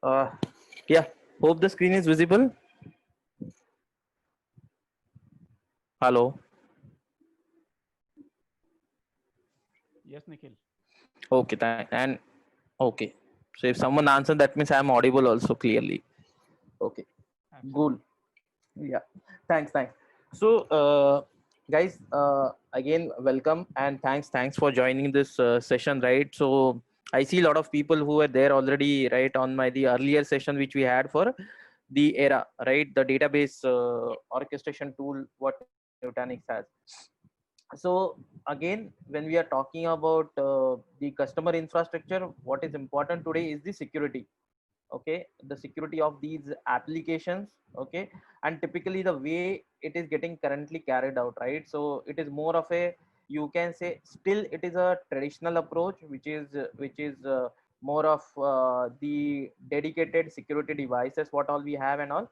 Uh, yeah, hope the screen is visible. Hello. Yes, Nikhil. Okay, and okay. So if someone answered, that means I am audible also clearly. Okay, good. Absolutely. Yeah, thanks. So, guys, again, welcome and thanks for joining this session, right? So, I see a lot of people who were there already, right, on the earlier session which we had for the era, right? The database orchestration tool what Nutanix has. So again, when we are talking about the customer infrastructure, what is important today is the security. Okay, the security of these applications. Okay, and typically the way it is getting currently carried out, right? So it is more of a, you can say, still it is a traditional approach which is more of the dedicated security devices what all we have and all.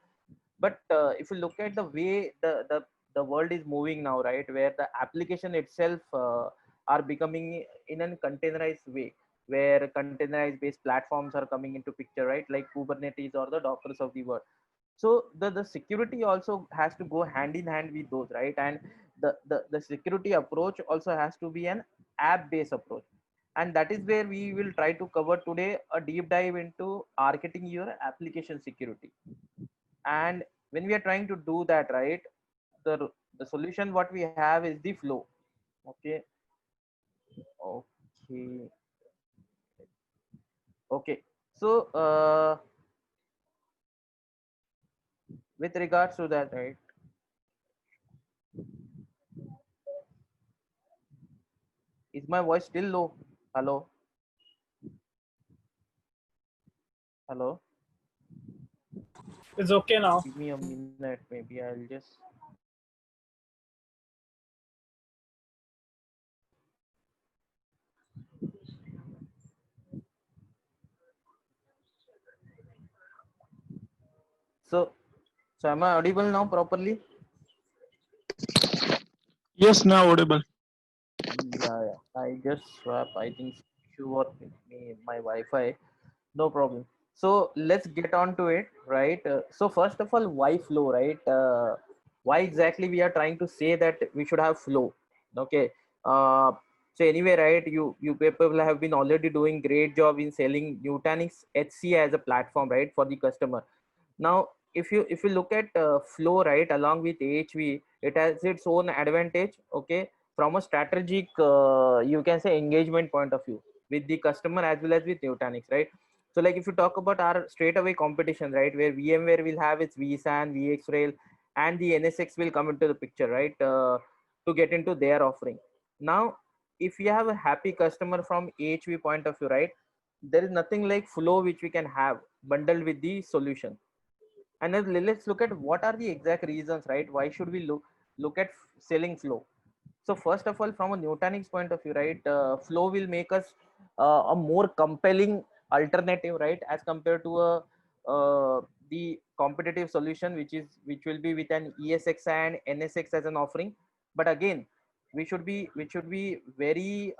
But if you look at the way the world is moving now, right, where the application itself are becoming in a containerized way, where containerized based platforms are coming into picture, right, like Kubernetes or the Dockers of the world. So the security also has to go hand in hand with those, right? And the security approach also has to be an app based approach. And that is where we will try to cover today a deep dive into architecting your application security. And when we are trying to do that, right, the solution what we have is the flow. Okay. Okay. Okay. So with regards to that, right, is my voice still low? Hello? Hello? It's okay now. Give me a minute, maybe I'll just. So so am I audible now properly? Yes, now audible. Yeah, I just swap, I think, issue or with me my Wi-Fi. No problem. So let's get on to it, right? So first of all, why flow, right? Why exactly we are trying to say that we should have flow? Okay. Uh, so anyway, right? You people have been already doing great job in selling Nutanix HC as a platform, right, for the customer. Now, if you look at flow, right, along with AHV, it has its own advantage. Okay, from a strategic, you can say, engagement point of view with the customer as well as with Nutanix, right? So like if you talk about our straightaway competition, right, where VMware will have its vSAN, VxRail, and the NSX will come into the picture, right, to get into their offering. Now, if you have a happy customer from AHV point of view, right, there is nothing like flow which we can have bundled with the solution. And then let's look at what are the exact reasons, right? Why should we look at selling flow? So first of all, from a Nutanix point of view, right, flow will make us a more compelling alternative, right, as compared to a the competitive solution, which will be with an ESX and NSX as an offering. But again, we should be very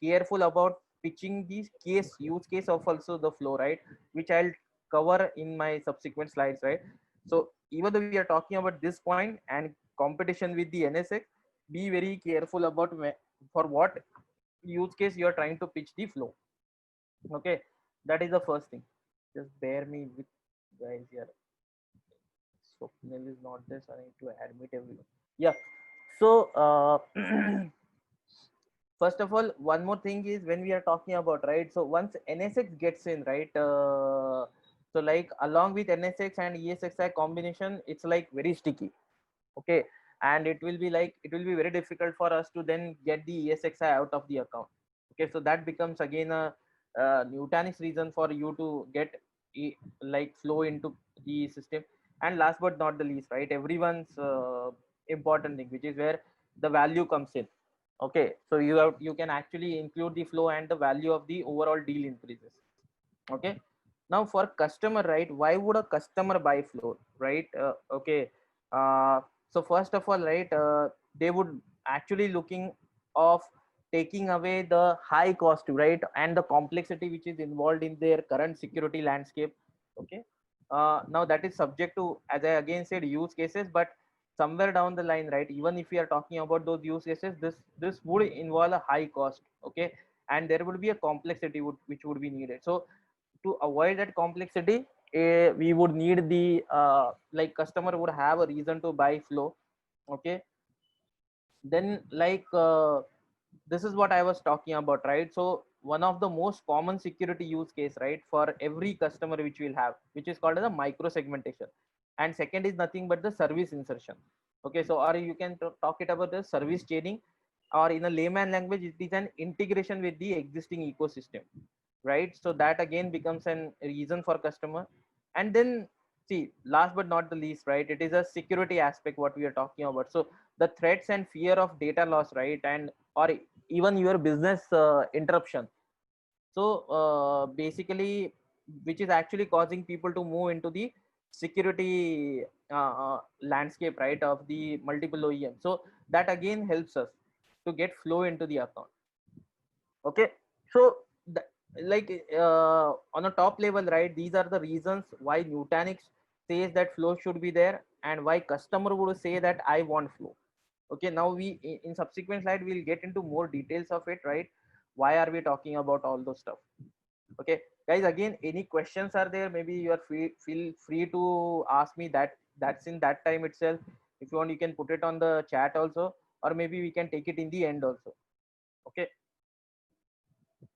careful about pitching these use case of also the flow, right, which I'll cover in my subsequent slides, right? So even though we are talking about this point and competition with the NSX, be very careful about for what use case you are trying to pitch the flow. Okay, that is the first thing. Just bear me with, guys, here. Swapnil is not there, so I need to admit everyone. Yeah. So first of all, one more thing is when we are talking about, right, so once NSX gets in, right, so like along with NSX and ESXi combination, it's like very sticky. Okay, and it will be very difficult for us to then get the ESXi out of the account. Okay, so that becomes again a Nutanix reason for you to get like flow into the system. And last but not the least, right, everyone's important thing, which is where the value comes in. Okay, so you can actually include the flow and the value of the overall deal increases. Okay, now for customer, right, why would a customer buy flow, right? Okay, so first of all, right, they would actually looking of taking away the high cost, right, and the complexity which is involved in their current security landscape. Okay, now that is subject to, as I again said, use cases, but somewhere down the line, right, even if we are talking about those use cases, this would involve a high cost. Okay, and there would be a complexity which would be needed. So to avoid that complexity, we would need the like customer would have a reason to buy Flow. Okay, then like this is what I was talking about, right? So one of the most common security use case, right, for every customer which we'll have, which is called as a micro segmentation, and second is nothing but the service insertion. Okay, so or you can talk it about the service chaining, or in a layman language, it is an integration with the existing ecosystem, right? So that again becomes an reason for customer. And then see, last but not the least, right, it is a security aspect what we are talking about. So the threats and fear of data loss, right, and or even your business interruption. So basically, which is actually causing people to move into the security landscape, right, of the multiple OEM. So that again helps us to get flow into the account. Okay, so the, like on a top level, right, these are the reasons why Nutanix says that flow should be there, and why customer would say that I want flow. Okay, now we in subsequent slide we'll get into more details of it, right? Why are we talking about all those stuff? Okay, guys, again, any questions are there? Maybe you are feel free to ask me that. That's in that time itself. If you want, you can put it on the chat also, or maybe we can take it in the end also. Okay,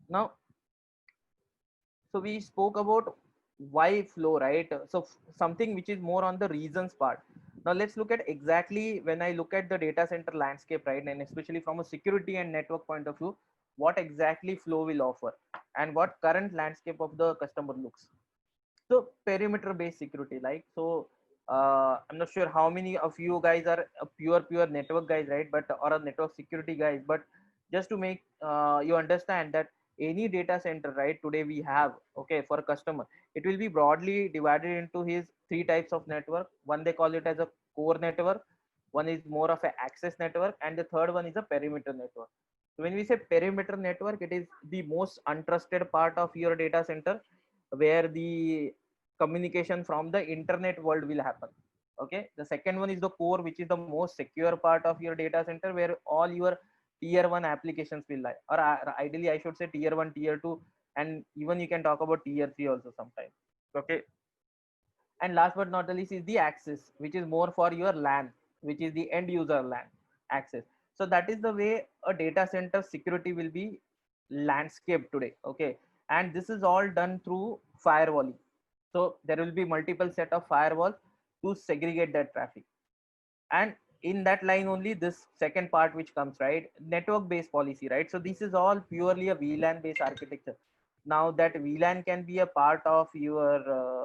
now, so we spoke about why flow, right? So something which is more on the reasons part. Now let's look at exactly when I look at the data center landscape, right, and especially from a security and network point of view, what exactly flow will offer and what current landscape of the customer looks. So perimeter based security, like, so I'm not sure how many of you guys are a pure network guys, right, but or a network security guys, but just to make you understand that any data center, right, today we have, okay, for a customer, it will be broadly divided into his three types of network. One, they call it as a core network, one is more of an access network, and the third one is a perimeter network. So when we say perimeter network, it is the most untrusted part of your data center, where the communication from the internet world will happen. Okay, the second one is the core, which is the most secure part of your data center, where all your tier 1 applications will lie, or ideally I should say tier 1, tier 2, and even you can talk about tier 3 also sometimes. Okay, and last but not the least is the access, which is more for your LAN, which is the end user LAN access. So that is the way a data center security will be landscape today. Okay, and this is all done through firewalling. So there will be multiple set of firewalls to segregate that traffic, and in that line only this second part which comes, right, network based policy, right? So this is all purely a VLAN based architecture. Now that VLAN can be a part of your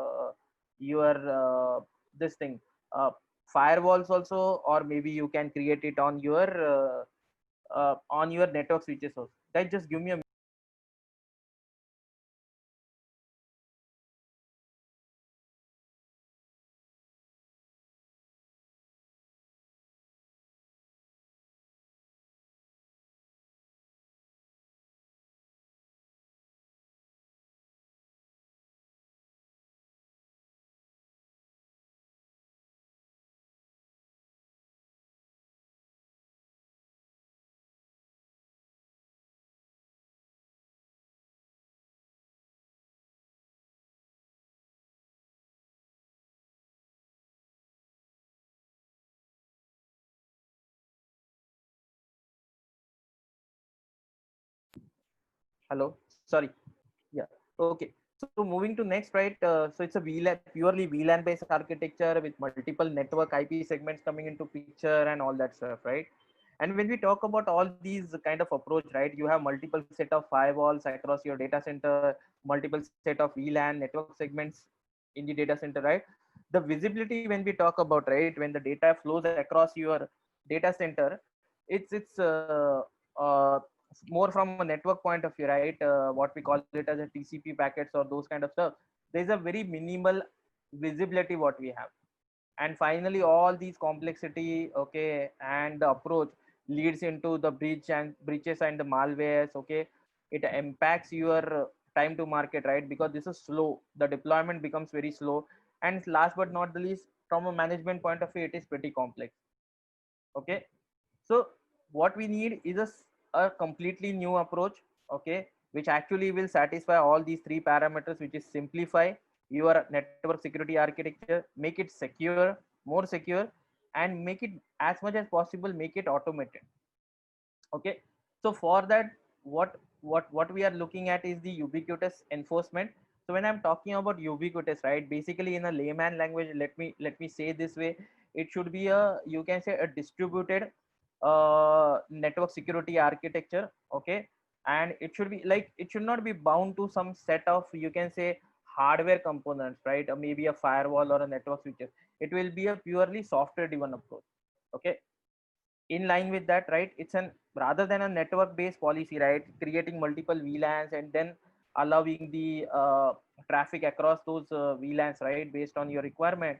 this thing, uh, firewalls also, or maybe you can create it on your network switches also. That just give me a hello, sorry. Yeah. Okay. So moving to next, right? So it's a VLAN, purely VLAN based architecture with multiple network IP segments coming into picture and all that stuff, right? And when we talk about all these kind of approach, right, you have multiple set of firewalls across your data center, multiple set of VLAN network segments in the data center, right? The visibility when we talk about, right, when the data flows across your data center, it's uh, more from a network point of view, right? What we call it as a TCP packets or those kind of stuff. There's a very minimal visibility what we have, and finally all these complexity, okay, and the approach leads into the breaches and the malwares. Okay, it impacts your time to market, right? Because this is slow, the deployment becomes very slow. And last but not the least, from a management point of view, it is pretty complex. Okay, so what we need is a completely new approach, okay, which actually will satisfy all these three parameters, which is simplify your network security architecture, make it secure, more secure, and make it as much as possible, make it automated. Okay, so for that, what we are looking at is the ubiquitous enforcement. So when I'm talking about ubiquitous, right, basically in a layman language, let me say this way, it should be a, you can say, a distributed network security architecture. Okay, and it should be like, it should not be bound to some set of, you can say, hardware components, right, or maybe a firewall or a network switches. It will be a purely software driven approach. Okay, in line with that, right, it's an, rather than a network based policy, right, creating multiple VLANs and then allowing the traffic across those VLANs, right, based on your requirement,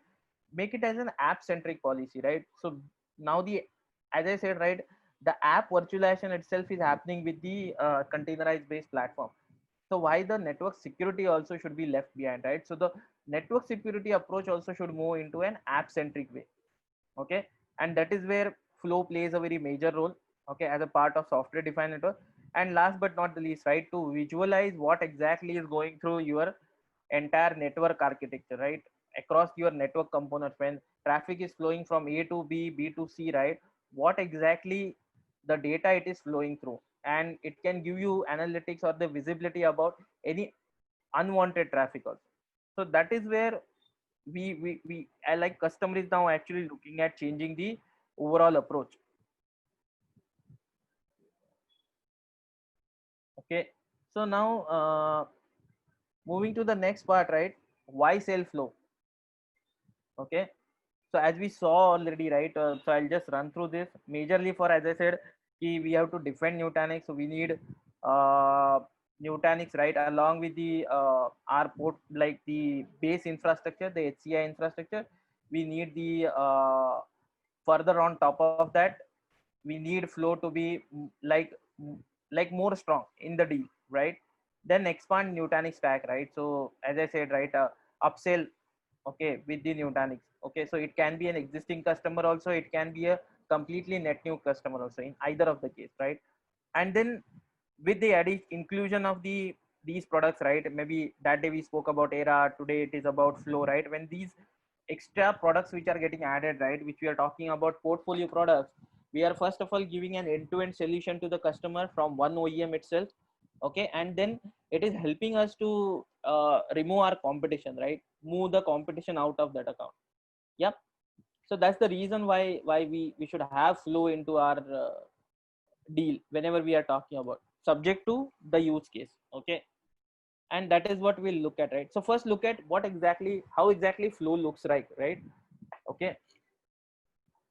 make it as an app centric policy, right? So now the, as I said, right, the app virtualization itself is happening with the containerized based platform. So why the network security also should be left behind, right? So the network security approach also should move into an app centric way. Okay, and that is where flow plays a very major role, okay, as a part of software defined network. And last but not the least, right, to visualize what exactly is going through your entire network architecture, right, across your network components, when traffic is flowing from A to B to C, right, what exactly the data it is flowing through, and it can give you analytics or the visibility about any unwanted traffic also. So that is where we I like customer is now actually looking at changing the overall approach. Okay, so now moving to the next part, right, why sell flow. Okay, so as we saw already, right, so I'll just run through this majorly. For, as I said, we have to defend Nutanix, so we need uh Nutanix, right, along with the our port, like the base infrastructure, the HCI infrastructure. We need the further on top of that, we need flow to be like more strong in the deal, right? Then expand Nutanix stack, right? So as I said, right, upsell, okay, with the Nutanix. Okay, so it can be an existing customer also, it can be a completely net new customer also, in either of the case, right? And then with the added inclusion of these products, right, maybe that day we spoke about Era, today it is about Flow, right? When these extra products which are getting added, right, which we are talking about portfolio products, we are first of all giving an end-to-end solution to the customer from one OEM itself. Okay, and then it is helping us to remove our competition, right, move the competition out of that account. Yep. So that's the reason why we should have Flow into our deal whenever we are talking about, subject to the use case. Okay, and that is what we'll look at, right? So first look at what exactly, how exactly Flow looks like, right? Okay,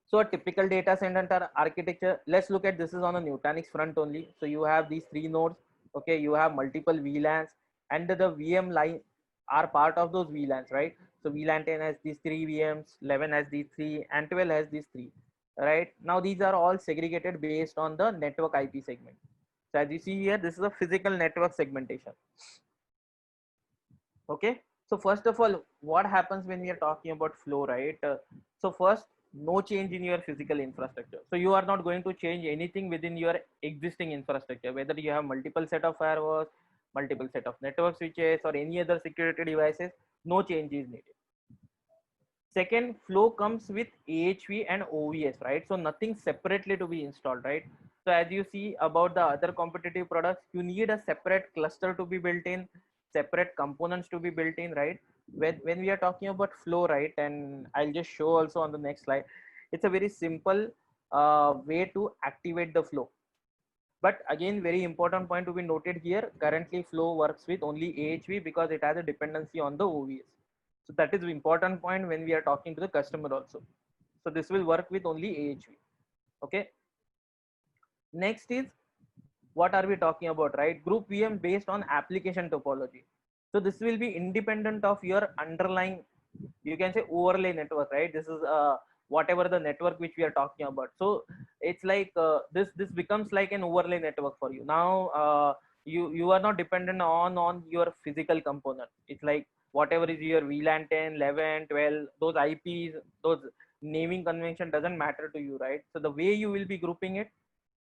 so a typical data center architecture, let's look at, this is on a Nutanix front only. So you have these three nodes. Okay, you have multiple VLANs, and the VM line are part of those VLANs, right? So VLAN 10 has these three VMs, 11 has these three, and 12 has these three, right? Now these are all segregated based on the network IP segment. So as you see here, this is a physical network segmentation. Okay, so first of all, what happens when we are talking about Flow, right? So first, no change in your physical infrastructure. So you are not going to change anything within your existing infrastructure, whether you have multiple set of firewalls, multiple set of network switches, or any other security devices. No change is needed. Second, Flow comes with AHV and OVS, right? So nothing separately to be installed, right? So as you see about the other competitive products, you need a separate cluster to be built in, separate components to be built in, right? When we are talking about Flow, right, and I'll just show also on the next slide, it's a very simple way to activate the Flow. But again, very important point to be noted here, currently Flow works with only AHV because it has a dependency on the OVS. So that is the important point when we are talking to the customer also. So this will work with only AHV. Okay. Next is, what are we talking about, right? Group VM based on application topology. So this will be independent of your underlying, you can say, overlay network, right? This is whatever the network which we are talking about. So it's like this becomes like an overlay network for you. Now you are not dependent on your physical component. It's like whatever is your VLAN 10, 11, 12, those IPs, those naming convention doesn't matter to you, right? So the way you will be grouping it,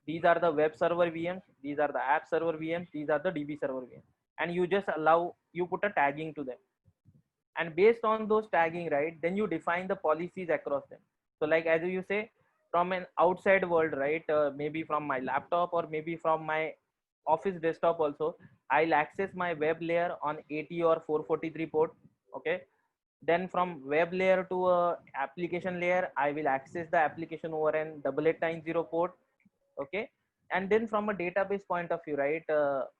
these are the web server VMs, these are the app server VMs, these are the DB server VMs, and you just allow, you put a tagging to them, and based on those tagging, right, then you define the policies across them. So like as you say, from an outside world, right, maybe from my laptop or maybe from my office desktop also, I'll access my web layer on 80 or 443 port. Okay, then from web layer to a application layer, I will access the application over an 8890 port. Okay, and then from a database point of view, right,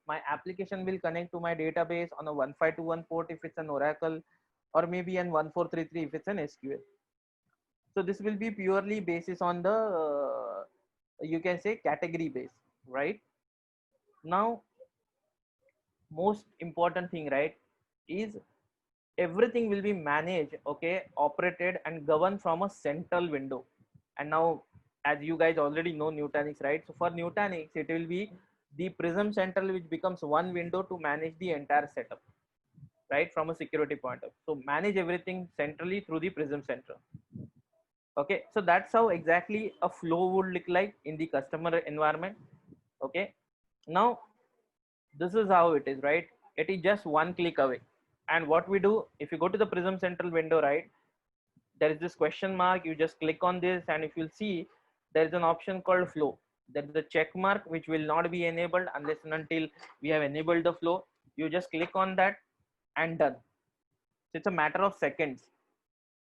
my application will connect to my database on a 1521 port if it's an Oracle, or maybe an 1433 if it's an SQL. So this will be purely basis on the you can say category base, right? Now most important thing, right, is everything will be managed, okay, operated and governed from a central window. And now as you guys already know Nutanix, right, so for Nutanix it will be the Prism Central, which becomes one window to manage the entire setup, right, from a security point of view. So manage everything centrally through the Prism Central. Okay, so that's how exactly a flow would look like in the customer environment. Okay, now this is how it is, right? It is just one click away. And what we do, if you go to the Prism Central window, right, there is this question mark, you just click on this, and if you'll see, there is an option called flow. There is a check mark which will not be enabled unless and until we have enabled the flow. You just click on that and done. So it's a matter of seconds.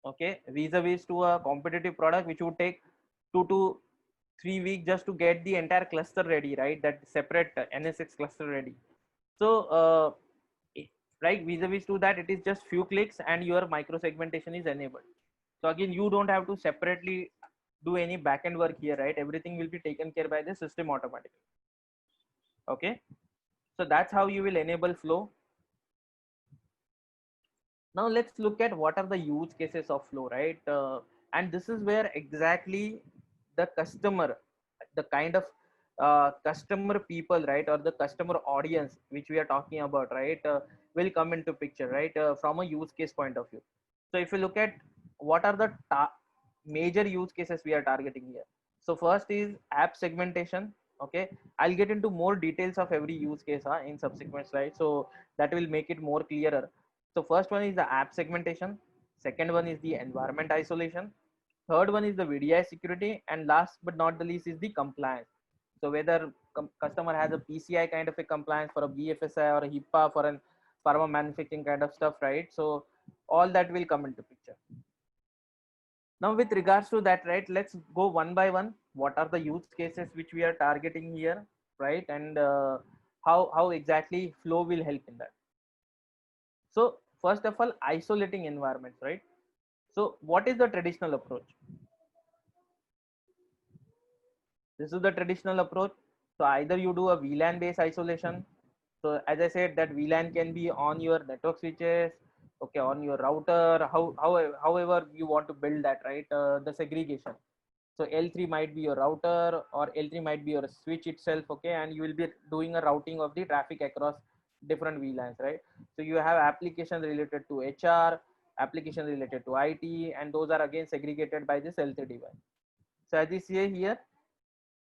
Okay, vis-a-vis to a competitive product which would take 2 to 3 weeks just to get the entire cluster ready, right, that separate NSX cluster ready. So right, vis-a-vis to that, it is just few clicks and your micro segmentation is enabled. So again, you don't have to separately do any backend work here, right? Everything will be taken care by the system automatically. Okay, so that's how you will enable flow. Now let's look at what are the use cases of flow, right? And this is where exactly the customer, the kind of customer people, right, or the customer audience which we are talking about, right, will come into picture, right, from a use case point of view. So if you look at what are the major use cases we are targeting here. So first is app segmentation. Okay, I'll get into more details of every use case in subsequent slides, so that will make it more clearer. So first one is the app segmentation, second one is the environment isolation, third one is the VDI security, and last but not the least is the compliance. So whether customer has a PCI kind of a compliance for a BFSI or a HIPAA for an pharma manufacturing kind of stuff, right? So all that will come into picture. Now with regards to that, right, let's go one by one. What are the use cases which we are targeting here, right? And how exactly flow will help in that. So first of all, isolating environments, right? So what is the traditional approach? This is the traditional approach. So either you do a VLAN based isolation. So as I said, that VLAN can be on your network switches, okay, on your router, however you want to build that, right? The segregation. So L3 might be your router or L3 might be your switch itself, okay, and you will be doing a routing of the traffic across different VLANs, right? So you have applications related to HR, application related to IT, and those are again segregated by this L3 device. So as you see here,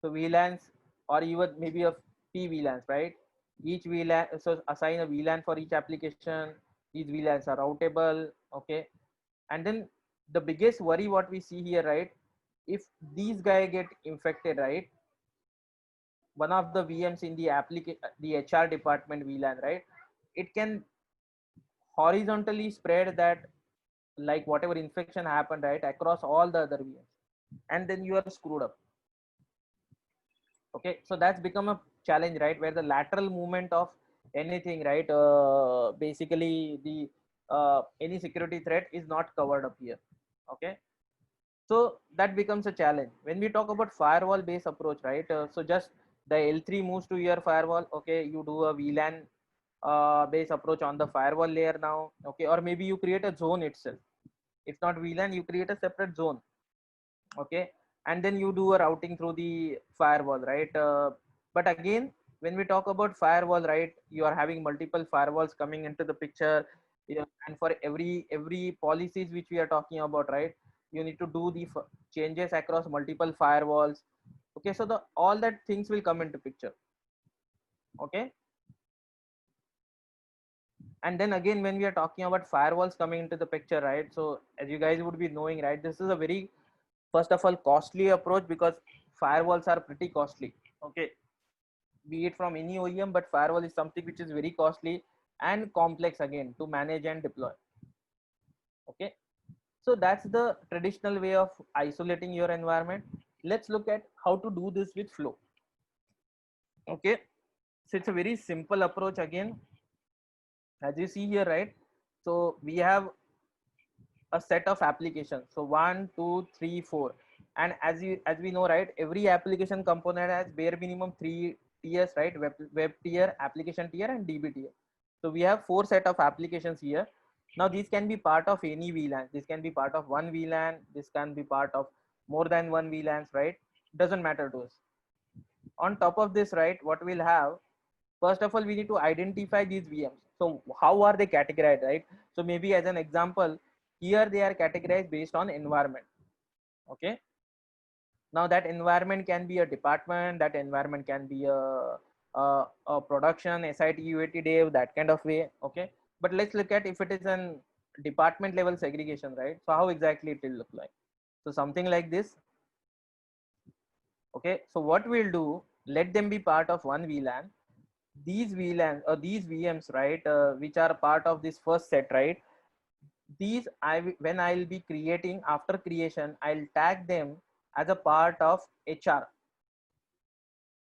so VLANs or even maybe a P VLANs, right? Each VLAN, so assign a VLAN for each application. These VLANs are routable, okay. And then the biggest worry what we see here, right? If these guys get infected, right? One of the VMs in the application, the HR department VLAN, right? It can horizontally spread that, like whatever infection happened, right, across all the other VMs, and then you are screwed up. Okay, so that's become a challenge, right, where the lateral movement of anything, right, basically the any security threat is not covered up here. Okay, so that becomes a challenge when we talk about firewall based approach, right? So just the L3 moves to your firewall. Okay, you do a VLAN based approach on the firewall layer now. Okay, or maybe you create a zone itself. If not VLAN, you create a separate zone. Okay, and then you do a routing through the firewall, right? But again, when we talk about firewall, right, you are having multiple firewalls coming into the picture. Yeah, and for every policies which we are talking about, right, you need to do the changes across multiple firewalls. Okay, so the all that things will come into picture. Okay, and then again, when we are talking about firewalls coming into the picture, right, so as you guys would be knowing, right, this is a very, first of all, costly approach, because firewalls are pretty costly. Okay, be it from any OEM, but firewall is something which is very costly and complex again to manage and deploy. Okay, so that's the traditional way of isolating your environment. Let's look at how to do this with Flow. Okay, so it's a very simple approach again, as you see here, right? So we have a set of applications, so 1 2 3 4, and as we know, right, every application component has bare minimum 3 tiers, right? Web tier, application tier, and DB tier. So we have 4 set of applications here. Now these can be part of any VLAN, this can be part of one VLAN, this can be part of more than one VLANs, right? Doesn't matter to us. On top of this, right, what we'll have, first of all, we need to identify these VMs. So how are they categorized, right? So maybe as an example, here they are categorized based on environment. Okay, now that environment can be a department, that environment can be a production, SIT, UAT, dev, that kind of way. Okay, but let's look at if it is an department level segregation, right? So how exactly it will look like? So something like this. Okay, so what we'll do, let them be part of one VLAN. These VLAN or these VMs, right, which are part of this first set, right? These when I'll be creating, after creation, I'll tag them as a part of HR.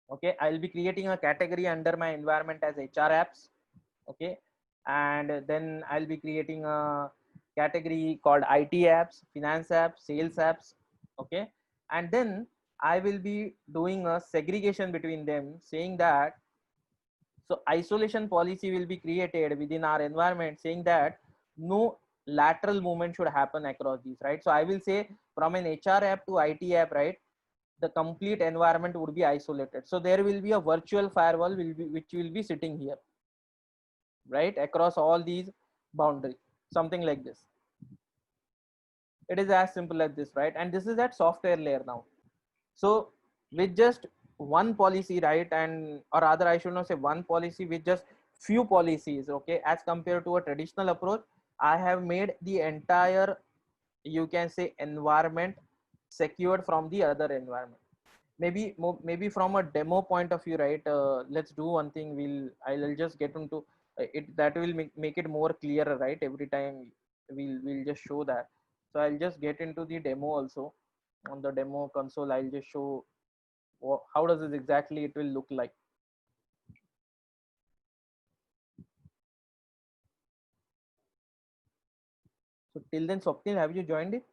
Okay, I'll be creating a category under my environment as HR apps. Okay, and then I'll be creating a category called IT apps, finance apps, sales apps. Okay, and then I will be doing a segregation between them, saying that, so isolation policy will be created within our environment, saying that no lateral movement should happen across these, right? So I will say from an HR app to IT app, right, the complete environment would be isolated. So there will be a virtual firewall which will be sitting here, right, across all these boundaries, something like this. It is as simple as this, right? And this is at software layer now. So with just one policy, right, and or rather I should not say one policy, with just few policies, okay, as compared to a traditional approach, I have made the entire, you can say, environment secured from the other environment. Maybe from a demo point of view, right, let's do one thing. I'll just get into it, that will make it more clearer, right? Every time we'll just show that. So I'll just get into the demo also. On the demo console, I'll just show how does this exactly it will look like. So till then, Swapnil, have you joined it?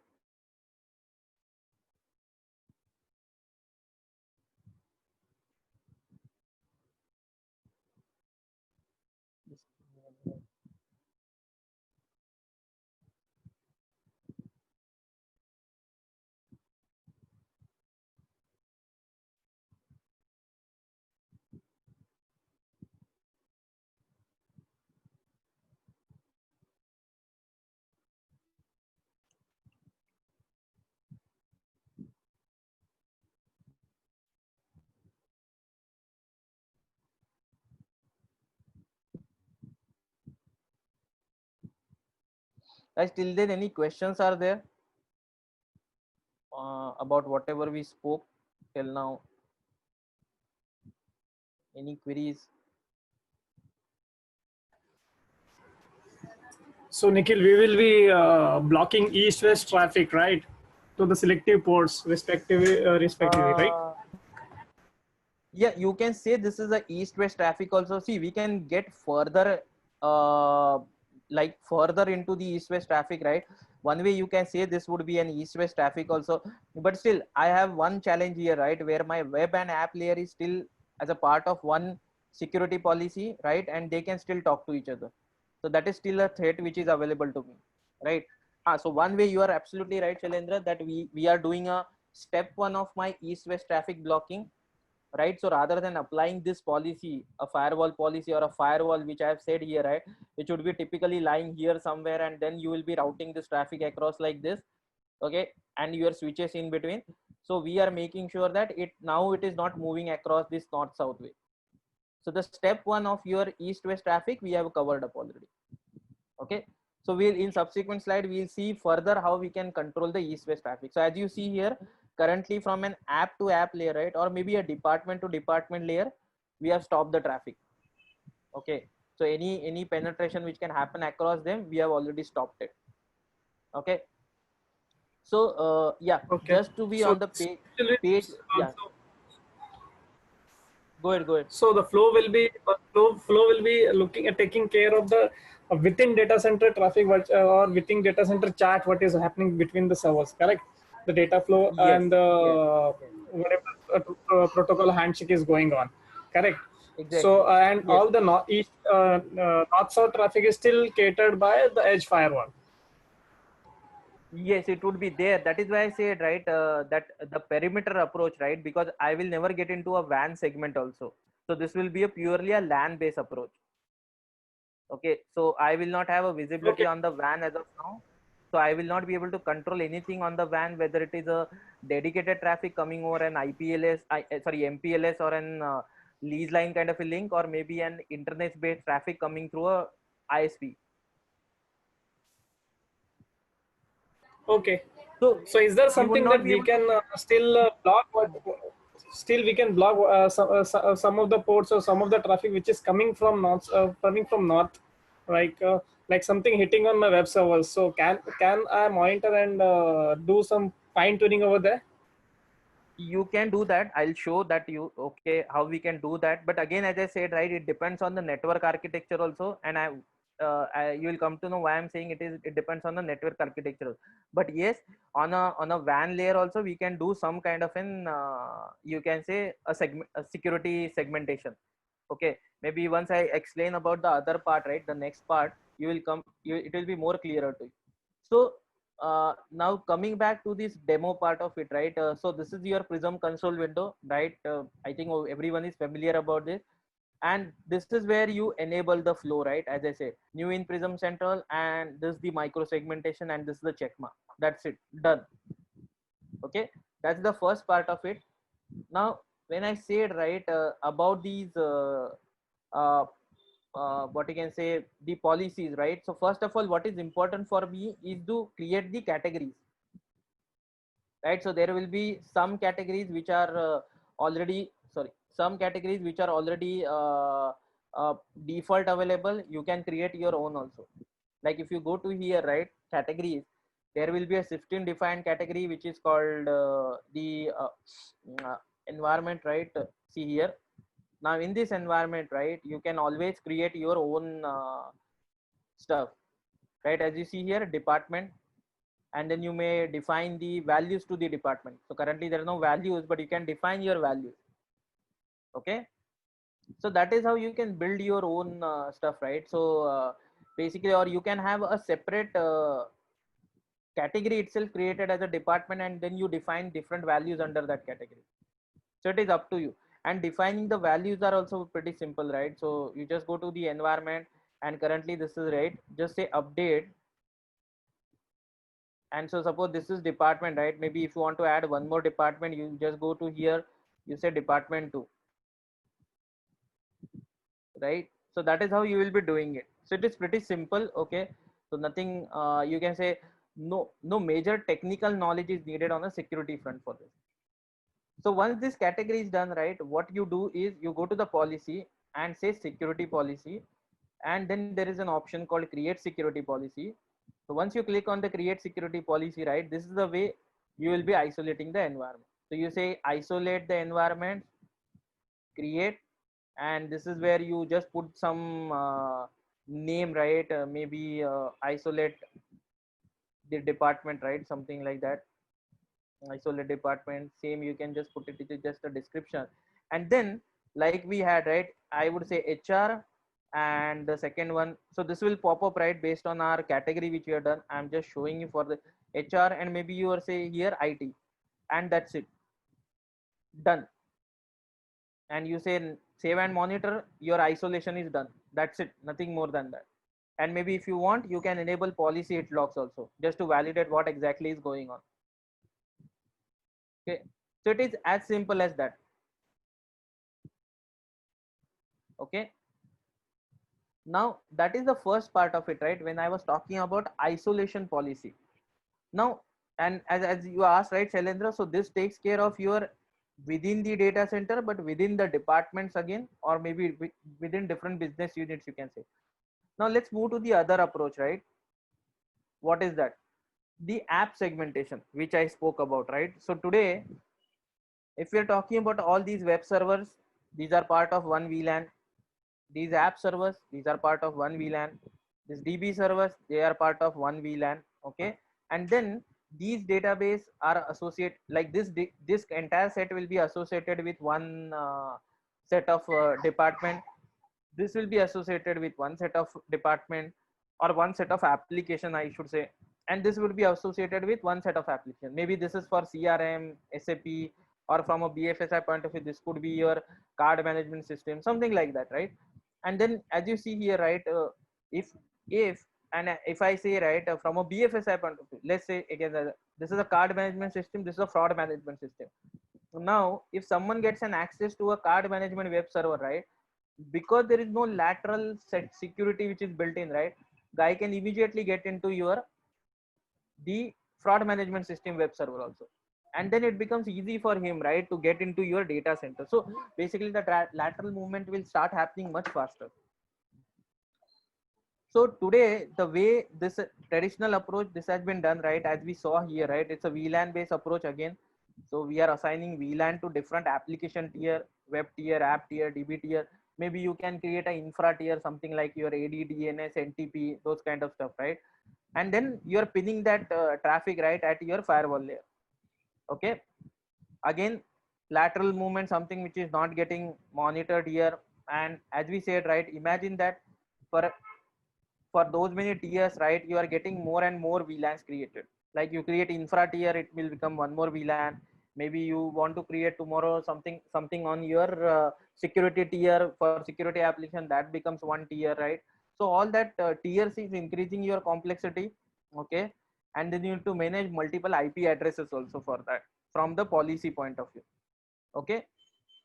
Guys, till then, any questions are there about whatever we spoke till now? Any queries? So Nikhil, we will be blocking east-west traffic, right, to the selective ports, respectively, right? Yeah, you can say this is a east-west traffic also. See, we can get further, uh, like further into the east-west traffic, right? One way you can say this would be an east-west traffic also, but still, I have one challenge here, right, where my web and app layer is still as a part of one security policy, right, and they can still talk to each other. So that is still a threat which is available to me, right? So one way you are absolutely right, Shailendra, that we are doing a step one of my east-west traffic blocking, right? So rather than applying this policy, a firewall policy or a firewall, which I have said here, right, it should be typically lying here somewhere, and then you will be routing this traffic across like this, okay, and your switches in between. So we are making sure that it is not moving across this north-south way. So the step one of your east-west traffic we have covered up already. Okay. So we'll in subsequent slide we'll see further how we can control the east-west traffic. So as you see here, currently from an app to app layer, right, or maybe a department to department layer, we have stopped the traffic. Okay. So any penetration which can happen across them, we have already stopped it. Okay. So yeah, Okay. just to be So on the page, yeah. also, Go ahead, go ahead. so the flow will be flow will be looking at taking care of the within data center traffic or within data center chat, what is happening between the servers, correct? The data flow Yes, and yes, yes, whatever protocol handshake is going on, correct? exactly. So and Yes. all the north south traffic is still catered by the edge firewall. Yes, it would be there. That is why I said, right, that the perimeter approach, right, because I will never get into a WAN segment also. So this will be a purely a LAN based approach. Okay, so I will not have a visibility Okay. on the WAN as of now. So I will not be able to control anything on the WAN, whether it is a dedicated traffic coming over an MPLS or an lease line kind of a link, or maybe an internet based traffic coming through a ISP. Okay. So So is there you would something not that be we able to. can still block? Still we can block some of the ports or some of the traffic which is coming from north, like something hitting on my web servers. So can I monitor and do some fine tuning over there? You can do that. I'll show that you okay how we can do that. But again, as I said, right, it depends on the network architecture also, and you will come to know why I'm saying it depends on the network architecture. But yes, on a WAN layer also we can do some kind of an you can say a security segmentation. Okay, maybe once I explain about the other part, right, the next part, it will be more clearer to you. So now coming back to this demo part of it, right? So this is your Prism console window, right? I think everyone is familiar about this, and this is where you enable the flow, right? As I said, new in Prism Central, and this is the micro segmentation, and this is the check mark. That's it, done. Okay, that's the first part of it. Now, when I said, right, about these uh, what you can say, the policies, right? So first of all, what is important for me is to create the categories, right? So there will be some categories which are already sorry some categories which are already default available. You can create your own also. Like if you go to here, right, categories, there will be a 16 defined category which is called the environment, right? See here. Now in this environment, right, you can always create your own stuff, right? As you see here, department, and then you may define the values to the department. So currently there are no values, but you can define your values. Okay, so that is how you can build your own stuff, right? So basically, or you can have a separate category itself created as a department, and then you define different values under that category. So it is up to you. And defining the values are also pretty simple, right? So you just go to the environment, and currently this is right, just say update. And so suppose this is department, right? Maybe if you want to add one more department, you just go to here, you say department 2, right? So that is how you will be doing it. So it is pretty simple. Okay, so nothing you can say, no major technical knowledge is needed on the security front for this. So once this category is done, right, what you do is you go to the policy and say security policy, and then there is an option called create security policy. So once you click on the create security policy, right, this is the way you will be isolating the environment. So you say isolate the environment, create, and this is where you just put some name, right? Maybe isolate the department, right? Something like that. Isolate department, same, you can just put it just a description. And then like we had, right, I would say HR, and the second one, so this will pop up, right, based on our category which we have done. I'm just showing you for the HR, and maybe you are say here IT, and that's it, done. And you say save and monitor, your isolation is done, that's it, nothing more than that. And maybe if you want, you can enable policy hit logs also, just to validate what exactly is going on. Okay, so it is as simple as that. Okay, now that is the first part of it, right? When I was talking about isolation policy. Now, and as you asked, right, Shailendra, so this takes care of your within the data center, but within the departments again, or maybe within different business units, you can say. Now let's move to the other approach, right? What is that? The app segmentation, which I spoke about, right? So today, if we're talking about all these web servers, these are part of one VLAN. These app servers, these are part of one VLAN. These DB servers, they are part of one VLAN. Okay, and then these database are associated, like this entire set will be associated with one set of department. This will be associated with one set of department, or one set of application, I should say. And this will be associated with one set of application. Maybe this is for CRM, SAP, or from a BFSI point of view, this could be your card management system, something like that, right? And then as you see here, right, if if I say, right, from a BFSI point of view, let's say again, this is a card management system, this is a fraud management system. Now if someone gets an access to a card management web server, right, because there is no lateral set security which is built in, right, guy can immediately get into your the fraud management system web server also, and then it becomes easy for him, right, to get into your data center. So basically the lateral movement will start happening much faster. So today, the way this traditional approach, this has been done, right, as we saw here, right, it's a VLAN based approach again. So we are assigning VLAN to different application tier, web tier, app tier, DB tier. Maybe you can create an infra tier, something like your AD, DNS, NTP, those kind of stuff, right? And then you're pinning that traffic, right, at your firewall layer. Okay, again, lateral movement, something which is not getting monitored here. And as we said, right, imagine that for those many tiers, right, you are getting more and more VLANs created. Like you create infra tier, it will become one more VLAN. Maybe you want to create tomorrow something on your security tier for security application, that becomes one tier, right? So all that tiers is increasing your complexity. Okay, and then you need to manage multiple IP addresses also for that from the policy point of view. Okay,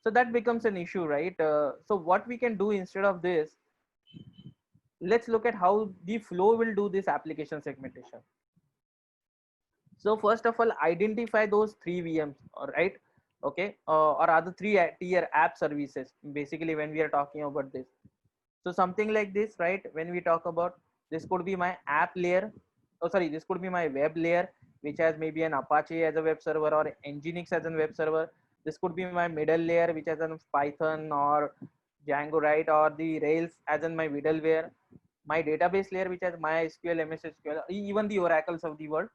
so that becomes an issue, right? So what we can do instead of this, let's look at how the flow will do this application segmentation. So first of all, identify those three VMs, all right? Okay, or other three tier app services, basically when we are talking about this. So something like this, right? When we talk about, this could be my app layer. Oh, sorry, this could be my web layer, which has maybe an Apache as a web server or Nginx as a web server. This could be my middle layer, which has a Python or Django, right? Or the Rails as in my middleware. My database layer, which has MySQL, MS SQL, even the oracles of the world,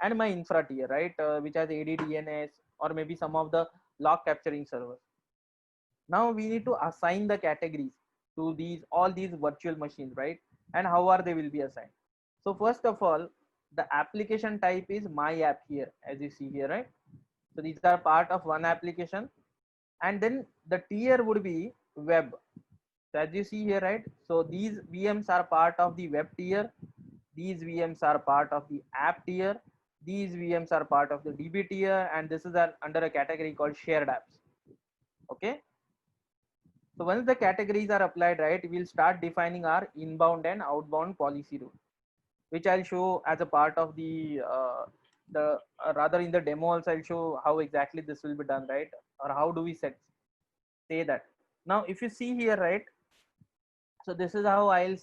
and my infra tier, right, which has AD, DNS, or maybe some of the log capturing servers. Now we need to assign the categories to these all these virtual machines, right? And how are they will be assigned? So first of all, the application type is my app here, as you see here, right? So these are part of one application, and then the tier would be web. So as you see here, right? So these VMs are part of the web tier. These VMs are part of the app tier. These VMs are part of the DB tier, and this is under a category called shared apps. Okay. So once the categories are applied, right, we'll start defining our inbound and outbound policy rule, which I'll show as a part of the rather in the demo also I'll show how exactly this will be done, right? Or how do we say that. Now, if you see here, right, so this is how I'll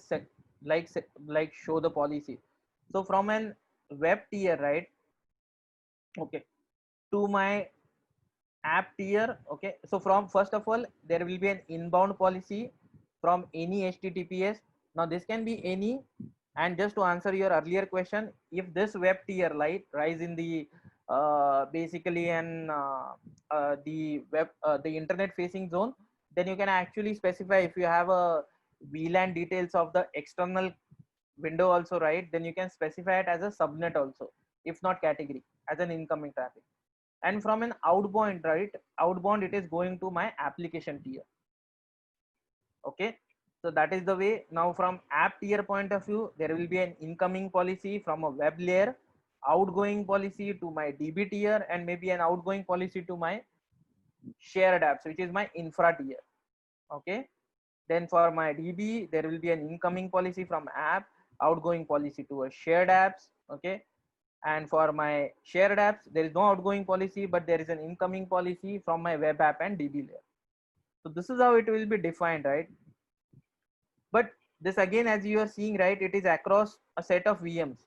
like show the policy. So from an web tier, right, okay, to my app tier. Okay, so from first of all, there will be an inbound policy from any HTTPS. Now this can be any, and just to answer your earlier question, if this web tier light rise in the basically an the internet facing zone, then you can actually specify, if you have a VLAN details of the external window also, right, then you can specify it as a subnet also, if not category, as an incoming traffic. and from an outbound, right, outbound it is going to my application tier. Okay, so that is the way. Now from app tier point of view, there will be an incoming policy from a web layer, outgoing policy to my DB tier, and maybe an outgoing policy to my shared apps, which is my infra tier. Okay, then for my DB, there will be an incoming policy from app, outgoing policy to a shared apps. Okay, and for my shared apps, there is no outgoing policy, but there is an incoming policy from my web app and DB layer. So this is how it will be defined, right? But this again, as you are seeing, right, it is across a set of VMs.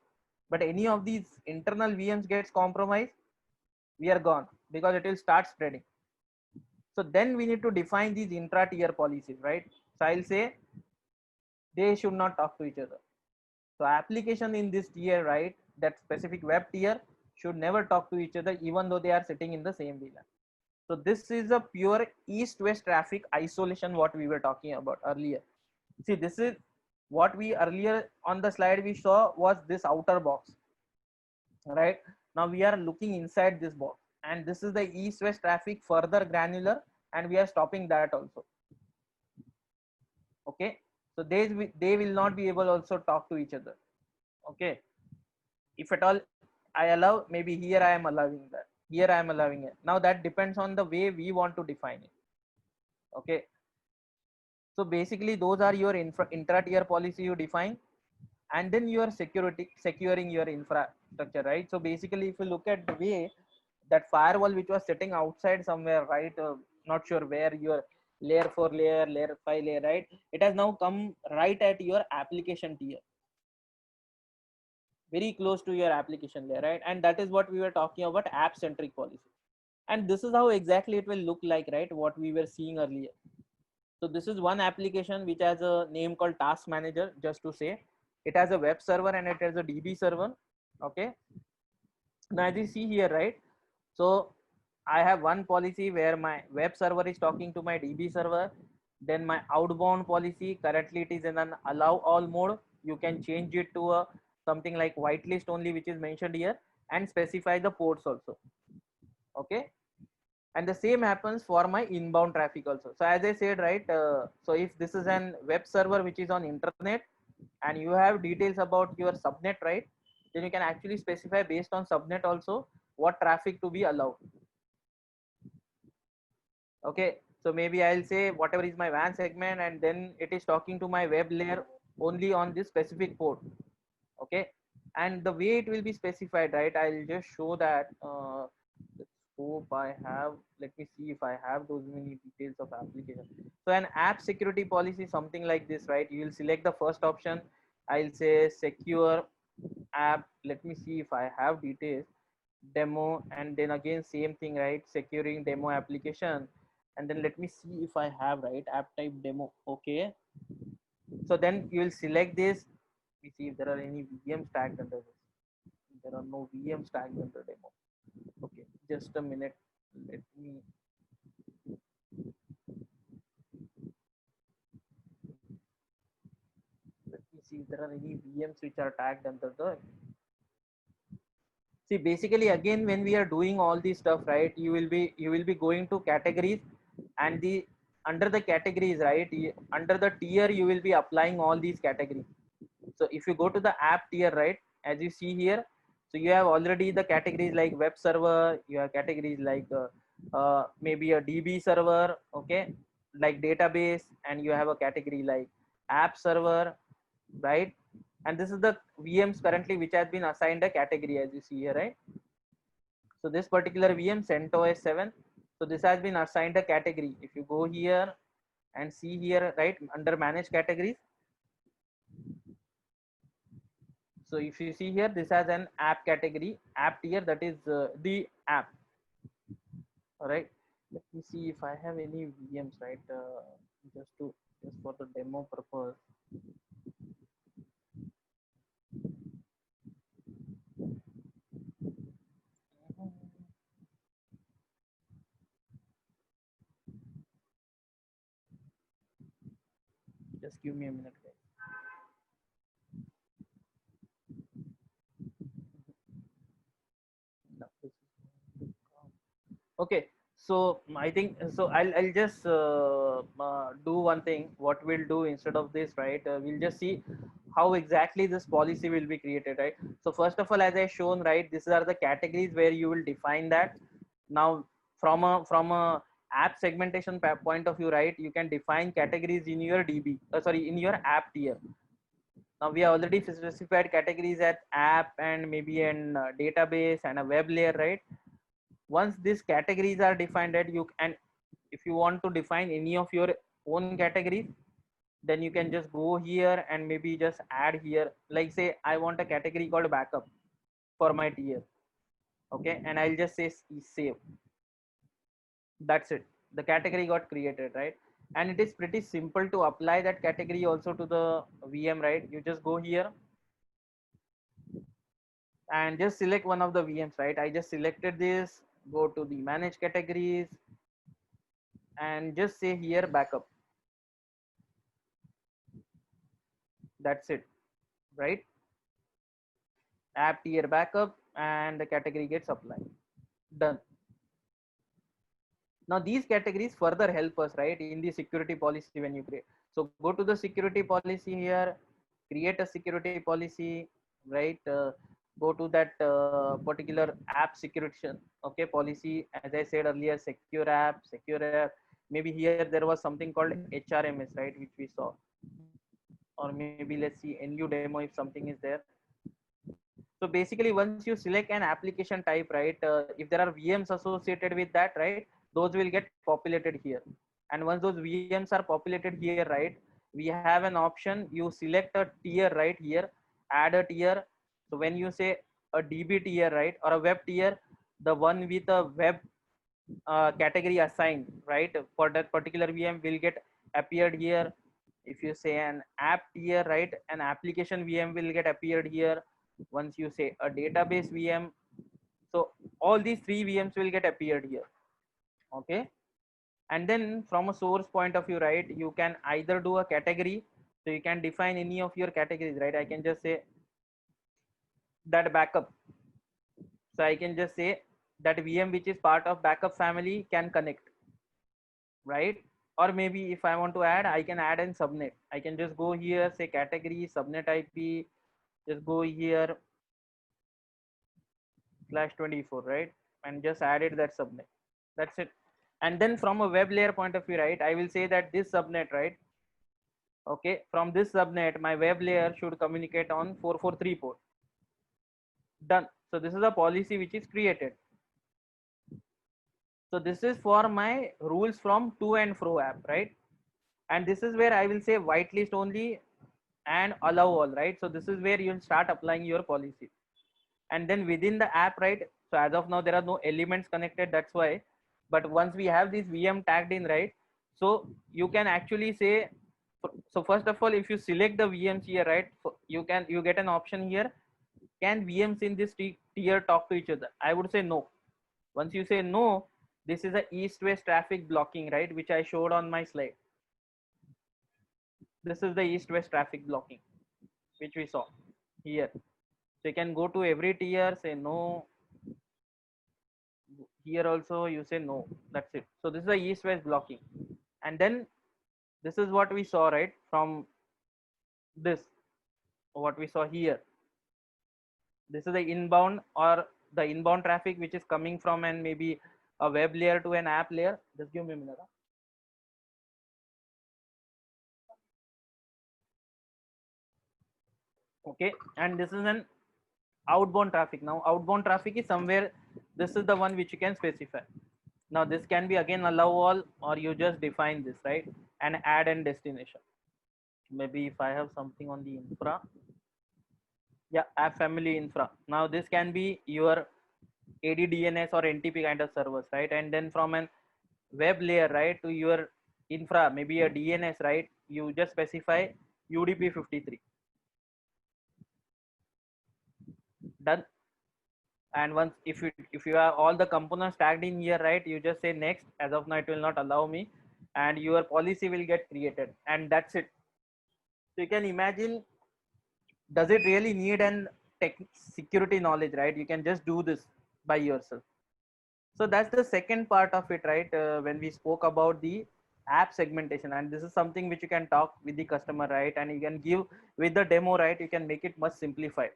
But any of these internal VMs gets compromised, we are gone, because it will start spreading. So then we need to define these intra-tier policies, right? So I'll say they should not talk to each other. So application in this tier, right, that specific web tier should never talk to each other, even though they are sitting in the same VLAN. So this is a pure east-west traffic isolation, what we were talking about earlier. See, this is what we earlier on the slide we saw was this outer box, right? Now we are looking inside this box, and this is the east-west traffic further granular, and we are stopping that also. Okay, so they will not be able also talk to each other. Okay, if at all I allow, maybe here I am allowing that, here I am allowing it. Now that depends on the way we want to define it. Okay, so basically those are your intra-tier policy you define, and then you are securing your infrastructure, right? So basically if you look at the way that firewall which was sitting outside somewhere, right, not sure where, your layer 4 layer, layer 5 layer, right, it has now come right at your application tier, very close to your application layer, right? And that is what we were talking about, app centric policy. And this is how exactly it will look like, right, what we were seeing earlier. So this is one application which has a name called task manager. Just to say, it has a web server and it has a DB server. Okay, now as you see here, right, so I have one policy where my web server is talking to my DB server. Then my outbound policy, currently it is in an allow all mode. You can change it to a something like whitelist only, which is mentioned here, and specify the ports also. Okay, and the same happens for my inbound traffic also. So as I said, right, so if this is an web server which is on internet and you have details about your subnet, right, then you can actually specify based on subnet also what traffic to be allowed. Okay, so maybe I'll say whatever is my WAN segment, and then it is talking to my web layer only on this specific port. Okay, and the way it will be specified, right, I'll just show that. Hope I have, let me see if I have those many details of application. So an app security policy, something like this, right? You will select the first option. I'll say secure app. Let me see if I have details, demo, and then again same thing, right? Securing demo application, and then let me see if I have, right, app type demo. Okay, so then you will select this. Let me see if there are any VMs tagged under this. There are no VMs tagged under demo. Okay, just a minute. Let me see if there are any VMs which are tagged under the. See, basically again when we are doing all this stuff, right, you will be going to categories, and the under the categories, right, under the tier you will be applying all these categories. So if you go to the app tier, right, as you see here, so you have already the categories like web server, you have categories like maybe a DB server, okay, like database, and you have a category like app server, right? And this is the VMs currently which has been assigned a category, as you see here, right? So this particular VM CentOS 7, so this has been assigned a category. If you go here and see here, right, under manage categories, so if you see here, this has an app category, app tier, that is the app. All right, let me see if I have any VMs, right, just for the demo purpose. Just give me a minute, guys. No, this is Okay, so I think so I'll just do one thing. What we'll do instead of this, right, we'll just see how exactly this policy will be created, right? So first of all, as I shown, right, these are the categories where you will define that. Now from a app segmentation point of view, right, you can define categories in your db sorry, in your app tier. Now we have already specified categories at app and maybe an database and a web layer, right? Once these categories are defined, that you and if you want to define any of your own categories, then you can just go here and maybe just add here, like say I want a category called backup for my tier. Okay, and I'll just say save. That's it, the category got created, right? And it is pretty simple to apply that category also to the VM, right? You just go here and just select one of the VMs, right? I just selected this, go to the manage categories and just say here backup. That's it, right? App tier backup and the category gets applied. Done. Now these categories further help us, right, in the security policy when you create. So go to the security policy here, create a security policy, right? Go to that particular app security, okay, policy. As I said earlier, secure app, secure app. Maybe here there was something called HRMS, right, which we saw. Or maybe let's see NU demo if something is there. So basically, once you select an application type, right, if there are VMs associated with that, right, those will get populated here. And once those VMs are populated here, right, we have an option. You select a tier right here, add a tier. So when you say a DB tier, right, or a web tier, the one with a web category assigned, right, for that particular VM will get appeared here. If you say an app tier, right, an application VM will get appeared here. Once you say a database VM, so all these three VMs will get appeared here. Okay, and then from a source point of view, right, you can either do a category. So you can define any of your categories, right? I can just say that backup. So I can just say that VM which is part of backup family can connect, right? Or maybe if I want to add, I can add in subnet. I can just go here, say category, subnet IP, just go here /24, right? And just added that subnet. That's it. And then from a web layer point of view, right, I will say that this subnet, right? Okay, from this subnet, my web layer should communicate on 443 port. Done. So this is a policy which is created. So this is for my rules from to and fro app, right? And this is where I will say whitelist only and allow all, right? So this is where you'll start applying your policy. And then within the app, right? So as of now, there are no elements connected. That's why. But once we have this VM tagged in, right? So you can actually say, so first of all, if you select the VMs here, right? You get an option here. Can VMs in this tier talk to each other? I would say no. Once you say no, this is a east-west traffic blocking, right? Which I showed on my slide. This is the east-west traffic blocking, which we saw here. So you can go to every tier, say no. Here also you say no. That's it. So this is the east-west blocking. And then this is what we saw, right? From this, what we saw here. This is the inbound or the inbound traffic which is coming from and maybe a web layer to an app layer. Just give me a minute. Okay, and this is an outbound traffic. Now outbound traffic is somewhere, this is the one which you can specify. Now this can be again allow all, or you just define this, right, and add and destination. Maybe if I have something on the infra, yeah, app family infra. Now this can be your ADDNS or NTP kind of servers, right? And then from an web layer, right, to your infra, maybe a DNS, right, you just specify UDP 53. Done. And once if you have all the components tagged in here, right, you just say next. As of now it will not allow me, and your policy will get created, and that's it. So you can imagine, does it really need an tech security knowledge, right? You can just do this by yourself. So that's the second part of it, right? When we spoke about the app segmentation, and this is something which you can talk with the customer, right? And you can give with the demo, right? You can make it much simplified.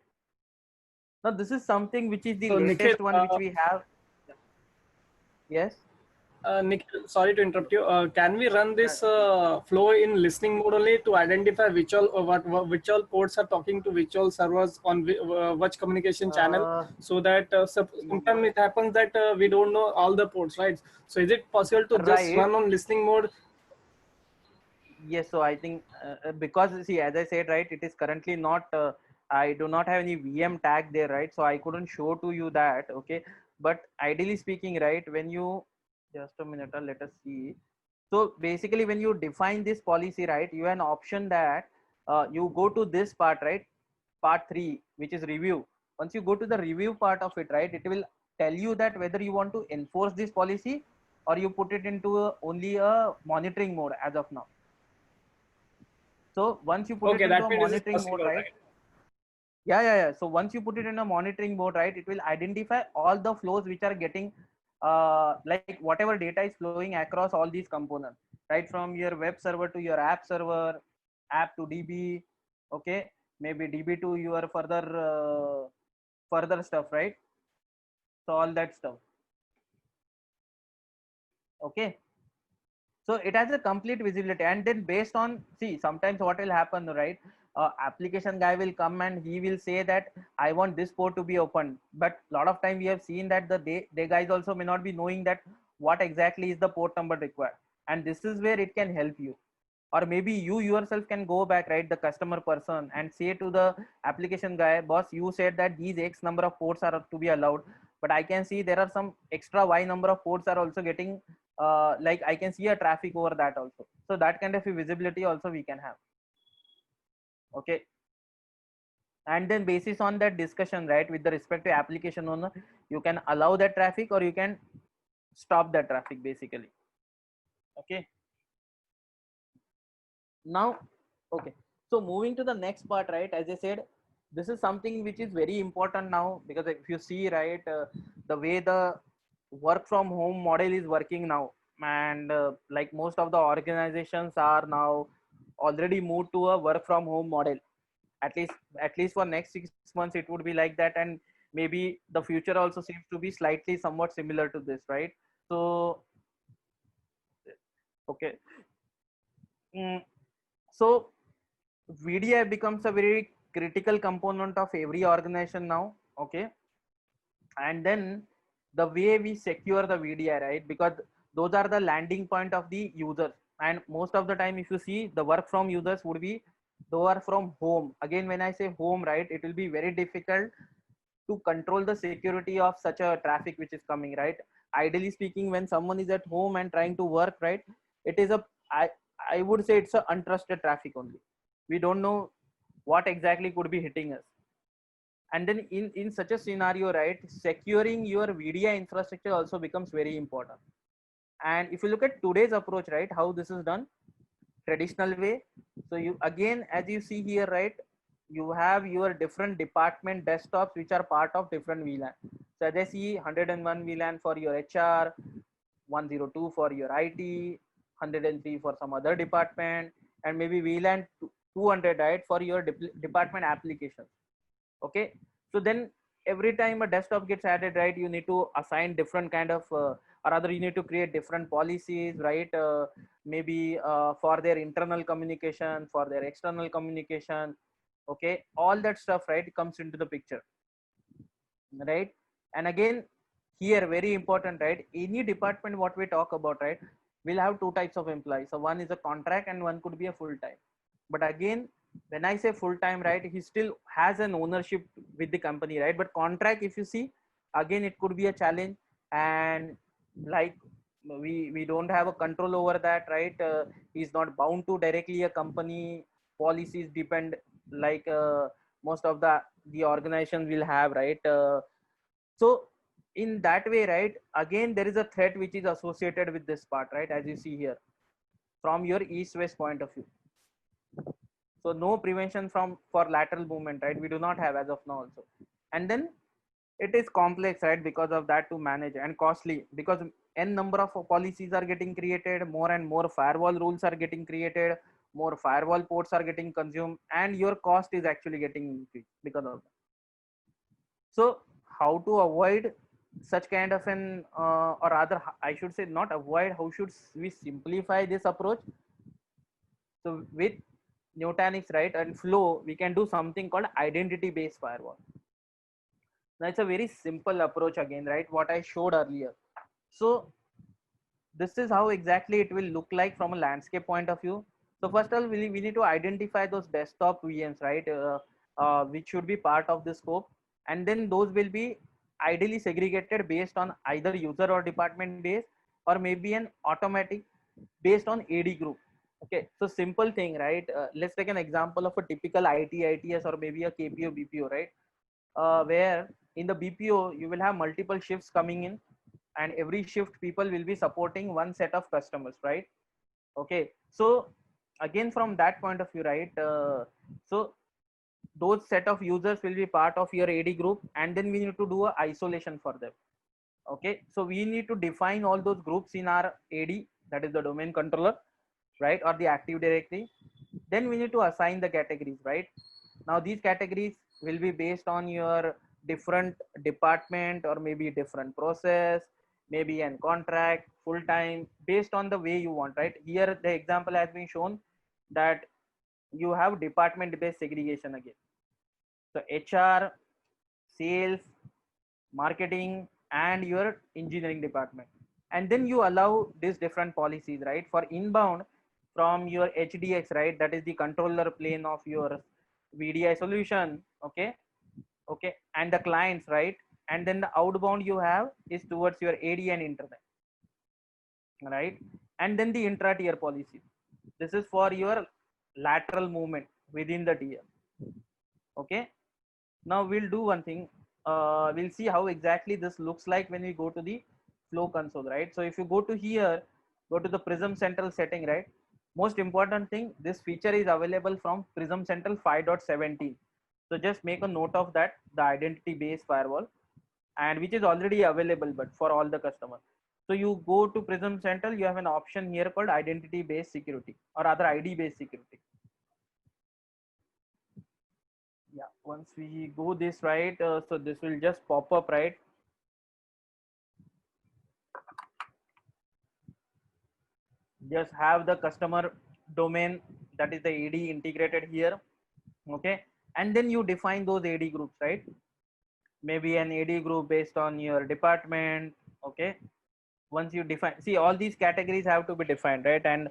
Now this is something which is the So Nikhil, latest one which we have. Yes. Nikhil, sorry to interrupt you. Can we run Yeah. this flow in listening mode only to identify which all which all ports are talking to which all servers on which communication channel, Uh, so that sometimes it happens that we don't know all the ports, right? So is it possible to just right. run on listening mode? Yes, so I think because see, as I said, right, it is currently not. I do not have any VM tag there, right? So I couldn't show to you that. Okay, but ideally speaking, right, when you just a minute, let us see. So basically, when you define this policy, right, you have an option that you go to this part, right, part 3, which is review. Once you go to the review part of it, right, it will tell you that whether you want to enforce this policy or you put it into only a monitoring mode as of now. So once you put it Okay, into that a means it is monitoring mode, possible, right? right? Yeah. So once you put it in a monitoring mode, right, it will identify all the flows which are getting, like whatever data is flowing across all these components, right? From your web server to your app server, app to DB, okay, maybe DB to your further stuff, right? So all that stuff, okay. So it has a complete visibility, and then based on, see, sometimes what will happen, right, application guy will come and he will say that I want this port to be open, but a lot of time we have seen that the guys also may not be knowing that what exactly is the port number required, and this is where it can help you. Or maybe you yourself can go back, right, the customer person, and say to the application guy, boss, you said that these X number of ports are to be allowed, but I can see there are some extra Y number of ports are also getting, like I can see a traffic over that also. So that kind of a visibility also we can have. Okay. And then basis on that discussion, right, with the respective application owner, you can allow that traffic or you can stop that traffic basically. Okay. Now, okay. So moving to the next part, right, as I said, this is something which is very important now, because if you see, right, the way the work from home model is working now, and like most of the organizations are now already moved to a work from home model, at least for next 6 months it would be like that, and maybe the future also seems to be slightly somewhat similar to this, right? So okay. Mm, so VDI becomes a very critical component of every organization now. Okay. And then the way we secure the VDI, right? Because those are the landing point of the users. And most of the time, if you see, the work from users would be they are from home. Again, when I say home, right, it will be very difficult to control the security of such a traffic which is coming, right? Ideally speaking, when someone is at home and trying to work, right, it is a, i I would say it's a untrusted traffic only. We don't know what exactly could be hitting us. And then in such a scenario, right, securing your VDI infrastructure also becomes very important. And if you look at today's approach, right, how this is done traditional way. So you, again, as you see here, right, you have your different department desktops which are part of different VLAN. So as I see, 101 VLAN for your HR, 102 for your IT, 103 for some other department, and maybe VLAN 200, right, for your department applications. Okay. So then every time a desktop gets added, right, you need to assign different kind of or rather you need to create different policies, right, maybe for their internal communication, for their external communication. Okay, all that stuff, right, comes into the picture, right? And again, here very important, right, any department what we talk about, right, will have two types of employees. So one is a contract and one could be a full time. But again, when I say full time, right, he still has an ownership with the company, right? But contract, if you see, again, it could be a challenge. And like we don't have a control over that, right? He's not bound to directly a company. Policies depend, like most of the organizations will have, right? So in that way, right, again there is a threat which is associated with this part, right, as you see here from your east west point of view. So no prevention from for lateral movement, right, we do not have as of now also. And then it is complex, right? Because of that to manage, and costly, because n number of policies are getting created, more and more firewall rules are getting created, more firewall ports are getting consumed, and your cost is actually getting increased because of that. So how to avoid such kind of an or rather I should say not avoid, how should we simplify this approach? So with Nutanix, right, and Flow, we can do something called identity based firewall. Now it's a very simple approach again, right, what I showed earlier. So this is how exactly it will look like from a landscape point of view. So first of all, we need to identify those desktop VMs, right, which should be part of the scope, and then those will be ideally segregated based on either user or department base, or maybe an automatic based on AD group. Okay, so simple thing, right? Let's take an example of a typical IT ITS or maybe a KPO BPO, right? Where in the BPO you will have multiple shifts coming in, and every shift people will be supporting one set of customers, right? Okay, so again from that point of view, right, so those set of users will be part of your AD group, and then we need to do a isolation for them. Okay, so we need to define all those groups in our AD, that is the domain controller, right, or the Active Directory. Then we need to assign the categories, right? Now these categories will be based on your different department, or maybe different process, maybe an contract, full time, based on the way you want, right? Here the example has been shown that you have department based segregation again. So HR, sales, marketing, and your engineering department, and then you allow these different policies, right? For inbound, from your HDX, right, that is the controller plane of your VDI solution. Okay, okay, and the clients, right, and then the outbound you have is towards your AD and internet, right? And then the intra tier policy, this is for your lateral movement within the tier. Okay, now we'll do one thing. We'll see how exactly this looks like when we go to the Flow console, right? So if you go to here, go to the Prism Central setting, right? Most important thing, this feature is available from Prism Central 5.17. So just make a note of that, the identity based firewall, and which is already available but for all the customers. So you go to Prism Central, you have an option here called identity based security, or rather ID based security. Yeah, once we go this, right, so this will just pop up, right? Just have the customer domain, that is the AD integrated here. Okay, and then you define those AD groups, right? Maybe an AD group based on your department. Okay, once you define, see, all these categories have to be defined, right? And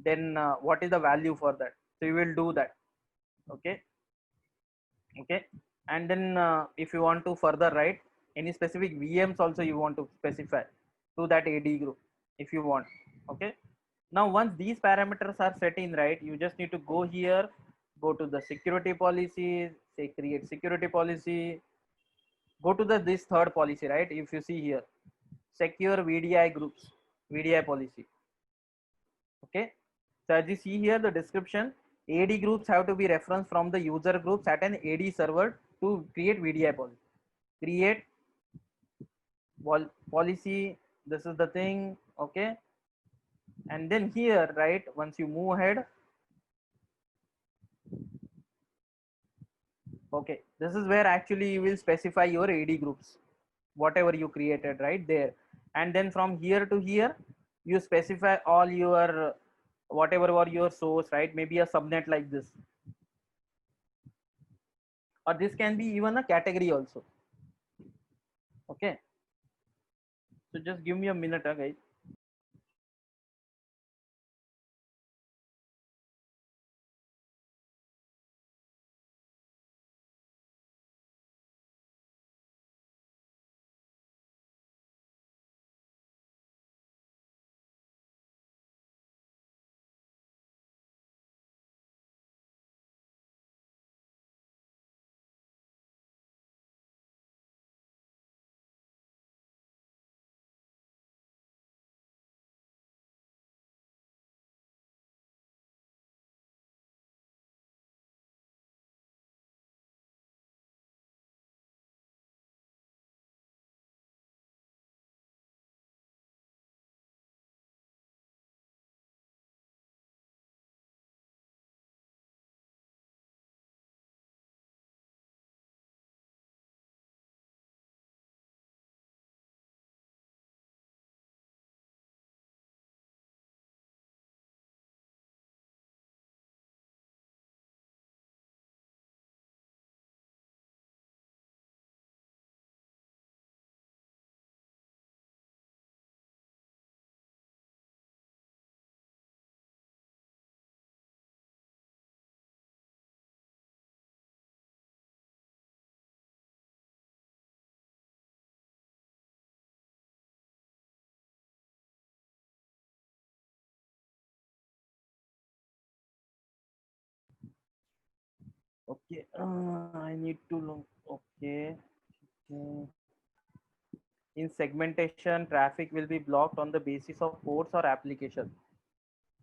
then what is the value for that? So you will do that. Okay, okay, and then if you want to further write any specific VMs also, you want to specify to that AD group if you want. Okay, now once these parameters are set in, right, you just need to go here, go to the security policies, say create security policy, go to the this third policy, right? If you see here, secure VDI groups, VDI policy. Okay, so as you see here the description, AD groups have to be referenced from the user groups at an AD server to create VDI policy. Create policy, this is the thing. Okay, and then here, right, once you move ahead, okay, this is where actually you will specify your AD groups, whatever you created right there. And then from here to here, you specify all your whatever were your source, right? Maybe a subnet like this, or this can be even a category also. Okay, so just give me a minute, guys. Okay, I need to look. Okay. Okay. In segmentation, traffic will be blocked on the basis of ports or applications.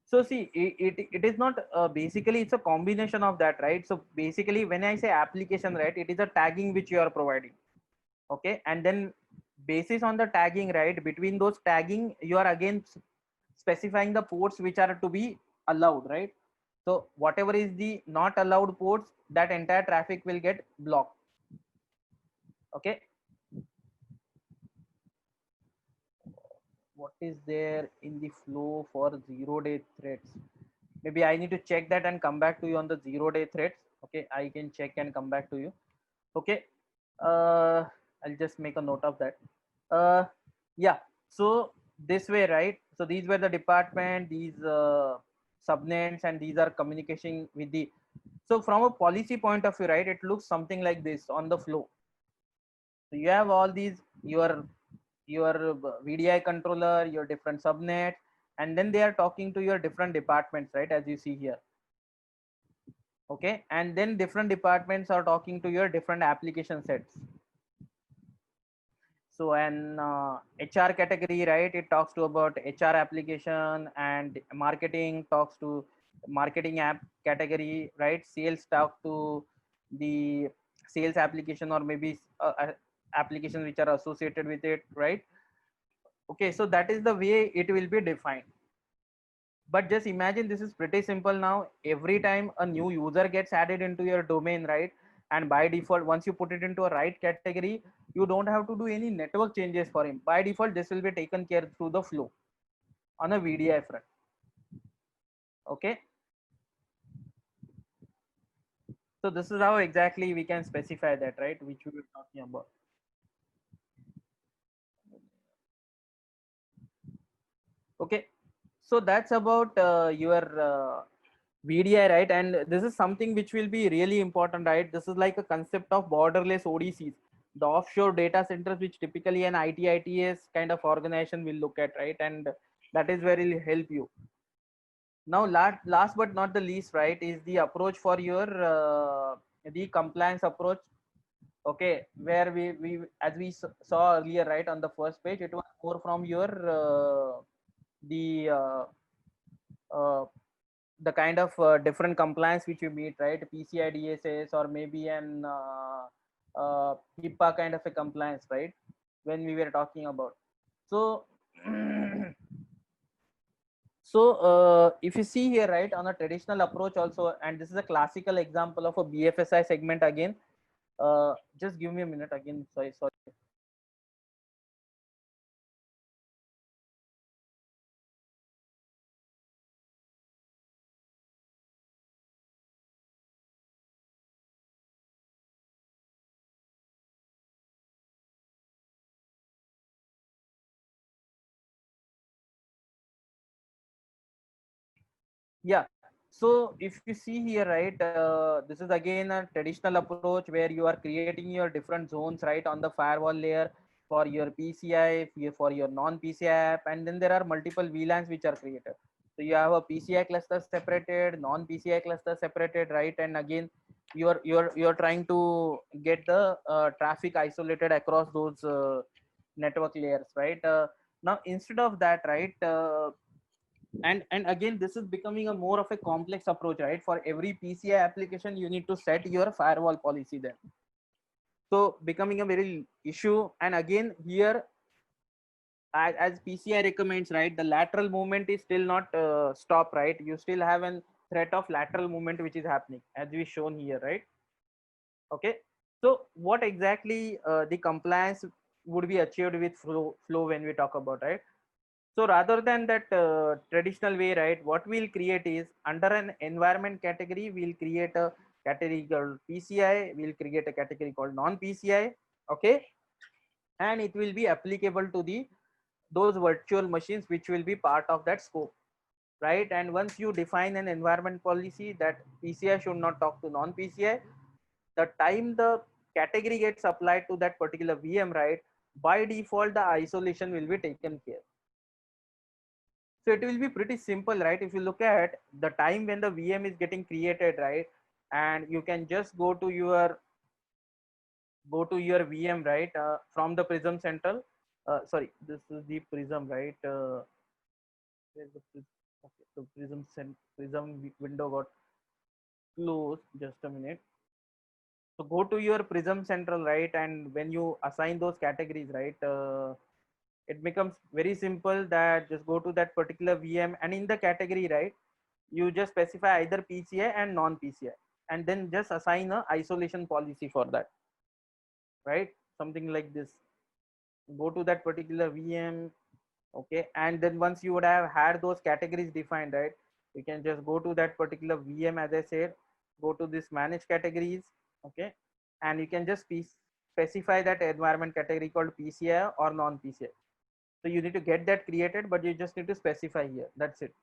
So see, it is not basically it's a combination of that, right? So basically, when I say application, right, it is a tagging which you are providing. Okay, and then basis on the tagging, right, between those tagging, you are again specifying the ports which are to be allowed, right? So whatever is the not allowed ports, that entire traffic will get blocked. Okay, what is there in the flow for 0-day threads? Maybe I need to check that and come back to you on the 0-day threads. Okay, I can check and come back to you. Okay, uh I'll just make a note of that. uh yeah, so this way, right? So these were the department, these subnets, and these are communication with the, so from a policy point of view, right, it looks something like this on the flow. So you have all these, your VDI controller, your different subnets, and then they are talking to your different departments, right, as you see here. Okay, and then different departments are talking to your different application sets. So an HR category, right, it talks to about HR application, and marketing talks to marketing app category, right? Sales talk to the sales application, or maybe applications which are associated with it, right? Okay, so that is the way it will be defined. But just imagine, this is pretty simple now. Every time a new user gets added into your domain, right, and by default, once you put it into a right category, you don't have to do any network changes for him. By default, this will be taken care through the flow on a VDI front. Okay, so this is how exactly we can specify that, right, which we were talking about. Okay, so that's about your VDI, right? And this is something which will be really important, right? This is like a concept of borderless ODCs, the offshore data centers, which typically an ITITS kind of organization will look at, right? And that is where it will help you. Now, last but not the least, right, is the approach for your the compliance approach. Okay, where we as we saw earlier, right, on the first page, it was more from your the uh, the kind of different compliance which you meet, right? PCI DSS, or maybe an HIPAA kind of a compliance, right? When we were talking about. So, so if you see here, right, on a traditional approach also, and this is a classical example of a BFSI segment again. Just give me a minute again. Sorry. Yeah, so if you see here, right, this is again a traditional approach where you are creating your different zones, right, on the firewall layer for your PCI, for your non-PCI app, and then there are multiple VLANs which are created. So you have a PCI cluster separated, non-PCI cluster separated, right? And again, you're trying to get the traffic isolated across those network layers, right? Now instead of that, right, and again, this is becoming a more of a complex approach, right? For every PCI application, you need to set your firewall policy then. So becoming a very issue. And again, here, as PCI recommends, right, the lateral movement is still not stopped, right? You still have a threat of lateral movement which is happening, as we shown here, right? Okay, so what exactly the compliance would be achieved with flow when we talk about, right? So rather than that traditional way, right, what we'll create is, under an environment category, we'll create a category called PCI, we'll create a category called non-PCI, okay, and it will be applicable to the those virtual machines which will be part of that scope, right? And once you define an environment policy that PCI should not talk to non-PCI, the time the category gets applied to that particular VM, right, by default the isolation will be taken care. So it will be pretty simple, right? If you look at the time when the VM is getting created, right, and you can just go to your VM, right, from the Prism Central. Sorry, this is the Prism, right? Where's the Prism? Okay, so Prism window got closed. Just a minute. So go to your Prism Central, right, and when you assign those categories, right, it becomes very simple that just go to that particular VM, and in the category, right, you just specify either PCI and non-PCI, and then just assign a isolation policy for that, right? Something like this. Go to that particular VM, okay, and then once you would have had those categories defined, right, you can just go to that particular VM, as I said, go to this manage categories, okay, and you can just specify that environment category called PCI or non-PCI. So you need to get that created, but you just need to specify here. That's it.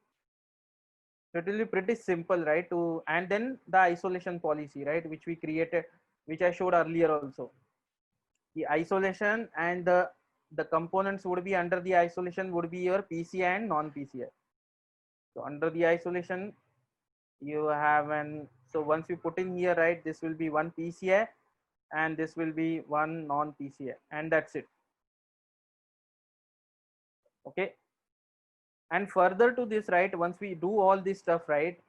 So it will be pretty simple, right? To and then the isolation policy, right, which we created, which I showed earlier also. The isolation and the components would be under the isolation would be your PCI and non-PCI. So under the isolation, you have an so once you put in here, right, this will be one PCI and this will be one non-PCI, and that's it. Okay. And further to this, right, once we do all this stuff, right,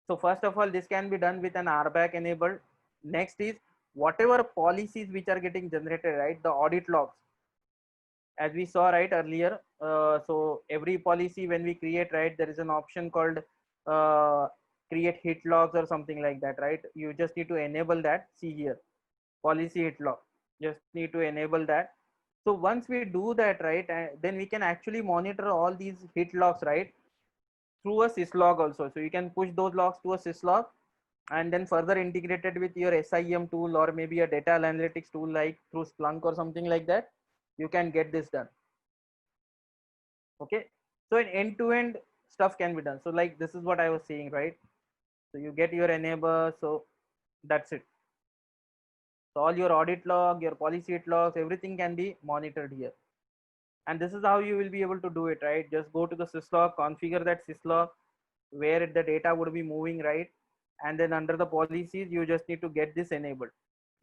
so first of all, this can be done with an RBAC enabled. Next is whatever policies which are getting generated, right, the audit logs, as we saw right earlier. So every policy when we create, right, there is an option called create hit logs or something like that, right? You just need to enable that. See here, policy hit log. Just need to enable that. So once we do that, right, then we can actually monitor all these hit logs, right, through a syslog also. So you can push those logs to a syslog and then further integrated with your SIEM tool or maybe a data analytics tool like through Splunk or something like that, you can get this done. Okay, so an end-to-end stuff can be done. So like this is what I was saying, right? So you get your enable, so that's it. So all your audit log, your policy hit logs, everything can be monitored here. And this is how you will be able to do it, right? Just go to the syslog, configure that syslog where the data would be moving, right? And then under the policies, you just need to get this enabled.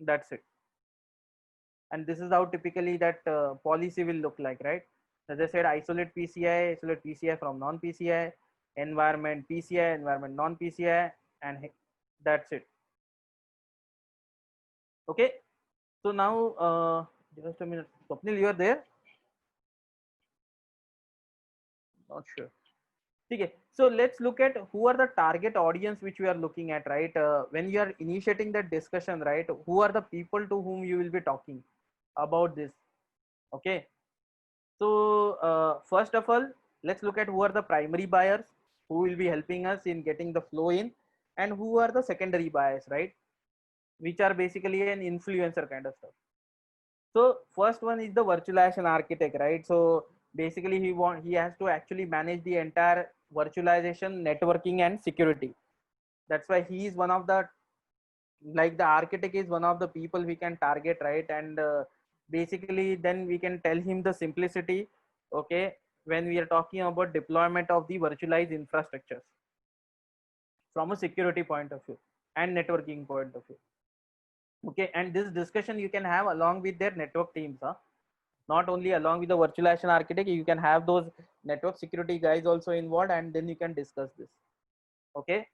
That's it. And this is how typically that policy will look like, right? As I said, isolate PCI from non-PCI, environment PCI, environment non-PCI, and that's it. Okay. So now, just a minute, Swapnil, you are there? Not sure. Okay, so let's look at who are the target audience which we are looking at, right? When you are initiating that discussion, right? Who are the people to whom you will be talking about this? Okay, so first of all, let's look at who are the primary buyers who will be helping us in getting the flow in, and who are the secondary buyers, right? Which are basically an influencer kind of stuff. So first one is the virtualization architect, right? So basically he has to actually manage the entire virtualization, networking, and security. That's why he is one of the, like, the architect is one of the people we can target, right? And basically then we can tell him the simplicity, okay, when we are talking about deployment of the virtualized infrastructures from a security point of view and networking point of view. Okay, and this discussion you can have along with their network teams, huh? Not only along with the virtualization architect, you can have those network security guys also involved, and then you can discuss this. Okay.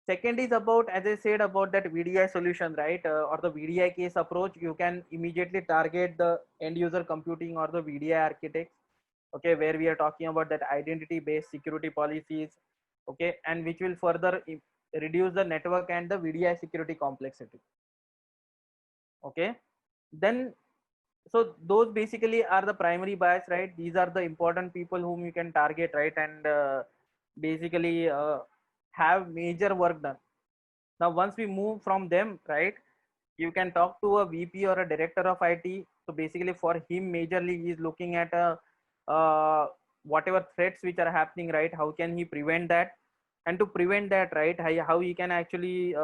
Second is about, as I said, about that VDI solution, right? Or the VDI case approach. You can immediately target the end user computing or the VDI architects. Okay, where we are talking about that identity based security policies. Okay, and which will further reduce the network and the VDI security complexity. Okay, then so those basically are the primary buyers, right? These are the important people whom you can target, right? And basically have major work done. Now once we move from them, right, you can talk to a VP or a director of IT. So basically for him majorly he is looking at whatever threats which are happening, right? How can he prevent that? And to prevent that, right, how he can actually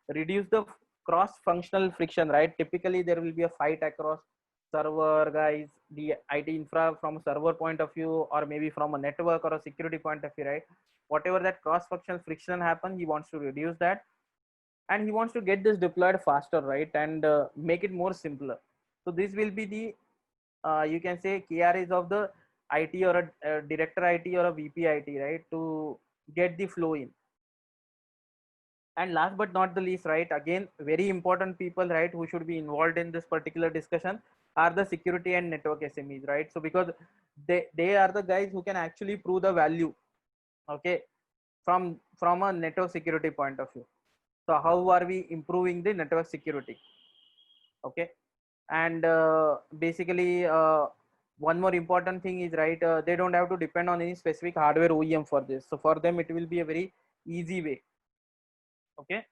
reduce the cross functional friction, right? Typically there will be a fight across server guys, the IT infra from a server point of view, or maybe from a network or a security point of view, right? Whatever that cross functional friction happen, he wants to reduce that. and he wants to get this deployed faster, right? And make it more simpler. So this will be the you can say KRAs of the IT or a director IT or a VP IT, right? To get the flow in. And last but not the least, right, again, very important people, right, who should be involved in this particular discussion are the security and network SMEs, right? So because they are the guys who can actually prove the value, okay, from a network security point of view. So how are we improving the network security? Okay. And basically one more important thing is, right, they don't have to depend on any specific hardware OEM for this. So for them it will be a very easy way. Okay.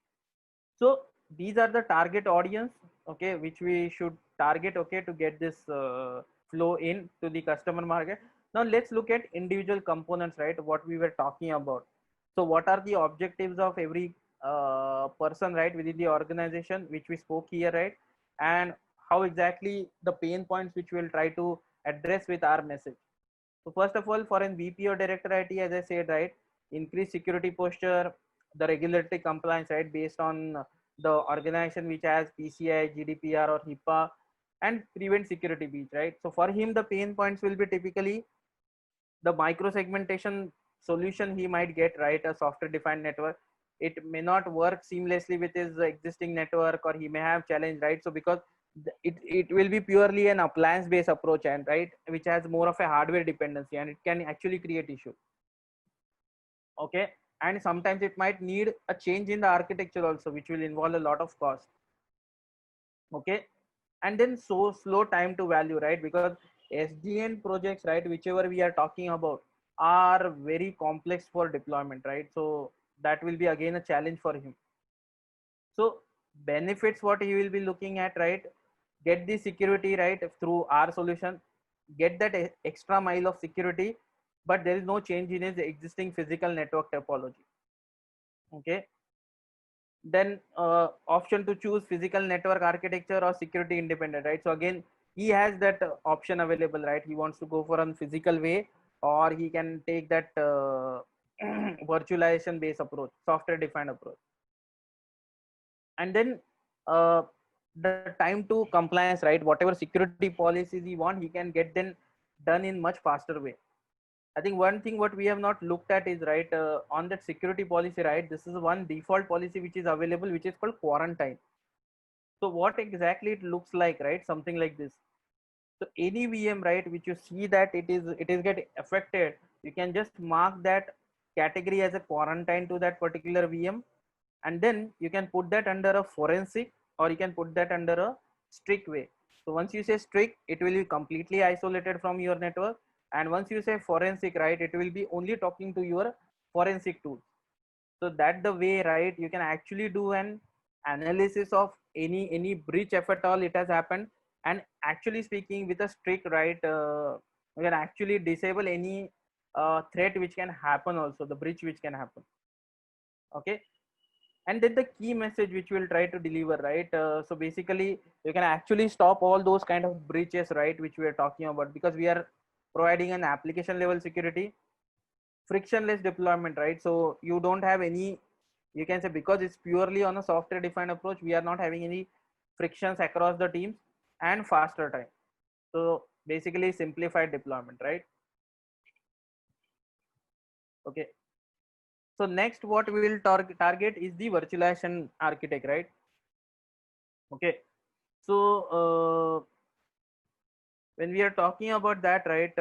So these are the target audience, okay, which we should target, okay, to get this flow in to the customer market. Now let's look at individual components, right, what we were talking about. So what are the objectives of every person, right, within the organization, which we spoke here, right? And how exactly the pain points which we'll try to address with our message. So first of all, for an VP or director IT, as I said, right, increase security posture, the regulatory compliance, right, based on the organization which has PCI, GDPR or HIPAA, and prevent security breach, right? So for him, the pain points will be typically the micro segmentation solution he might get, right? A software defined network. It may not work seamlessly with his existing network, or he may have challenge, right? So because it will be purely an appliance based approach, and right, which has more of a hardware dependency, and it can actually create issue. Okay. And sometimes it might need a change in the architecture also, which will involve a lot of cost. Okay. And then so slow time to value, right? Because SDN projects, right, whichever we are talking about, are very complex for deployment, right? So that will be again a challenge for him. So benefits, what he will be looking at, right? Get the security, right, through our solution, get that extra mile of security, but there is no change in his existing physical network topology. Okay. Then option to choose physical network architecture or security independent, right? So again, he has that option available, right? He wants to go for a physical way, or he can take that virtualization based approach, software defined approach. And then uh, the time to compliance, right, whatever security policies he want, he can get them done in much faster way. I think one thing what we have not looked at is, right, on that security policy, right, this is one default policy which is available, which is called quarantine. So what exactly it looks like, right, something like this. So any VM, right, which you see that it is get affected, you can just mark that category as a quarantine to that particular VM, and then you can put that under a forensic, or you can put that under a strict way. So once you say strict, it will be completely isolated from your network, and once you say forensic, right, it will be only talking to your forensic tool. So that the way, right, you can actually do an analysis of any breach, if at all it has happened, and actually speaking with a strict, right, you can actually disable any threat which can happen, also the breach which can happen. Okay. And then the key message which we'll try to deliver, right, so basically you can actually stop all those kind of breaches, right, which we are talking about, because we are providing an application level security, frictionless deployment, right? So you don't have any, you can say, because it's purely on a software defined approach, we are not having any frictions across the teams, and faster time. So basically simplified deployment, right? Okay. So next what we will target is the virtualization architect, right? Okay. So when we are talking about that, right,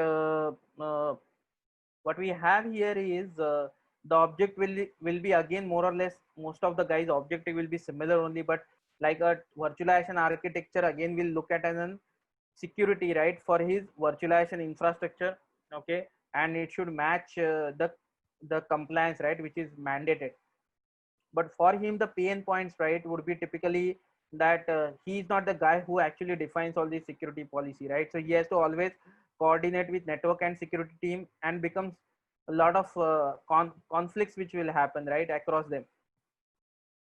what we have here is the object will be again more or less, most of the guys objective will be similar only, but like a virtualization architecture, again we'll look at as an security, right, for his virtualization infrastructure. Okay. And it should match the compliance, right, which is mandated. But for him the pain points, right, would be typically that he is not the guy who actually defines all the security policy, right? So he has to always coordinate with network and security team, and becomes a lot of conflicts which will happen, right, across them.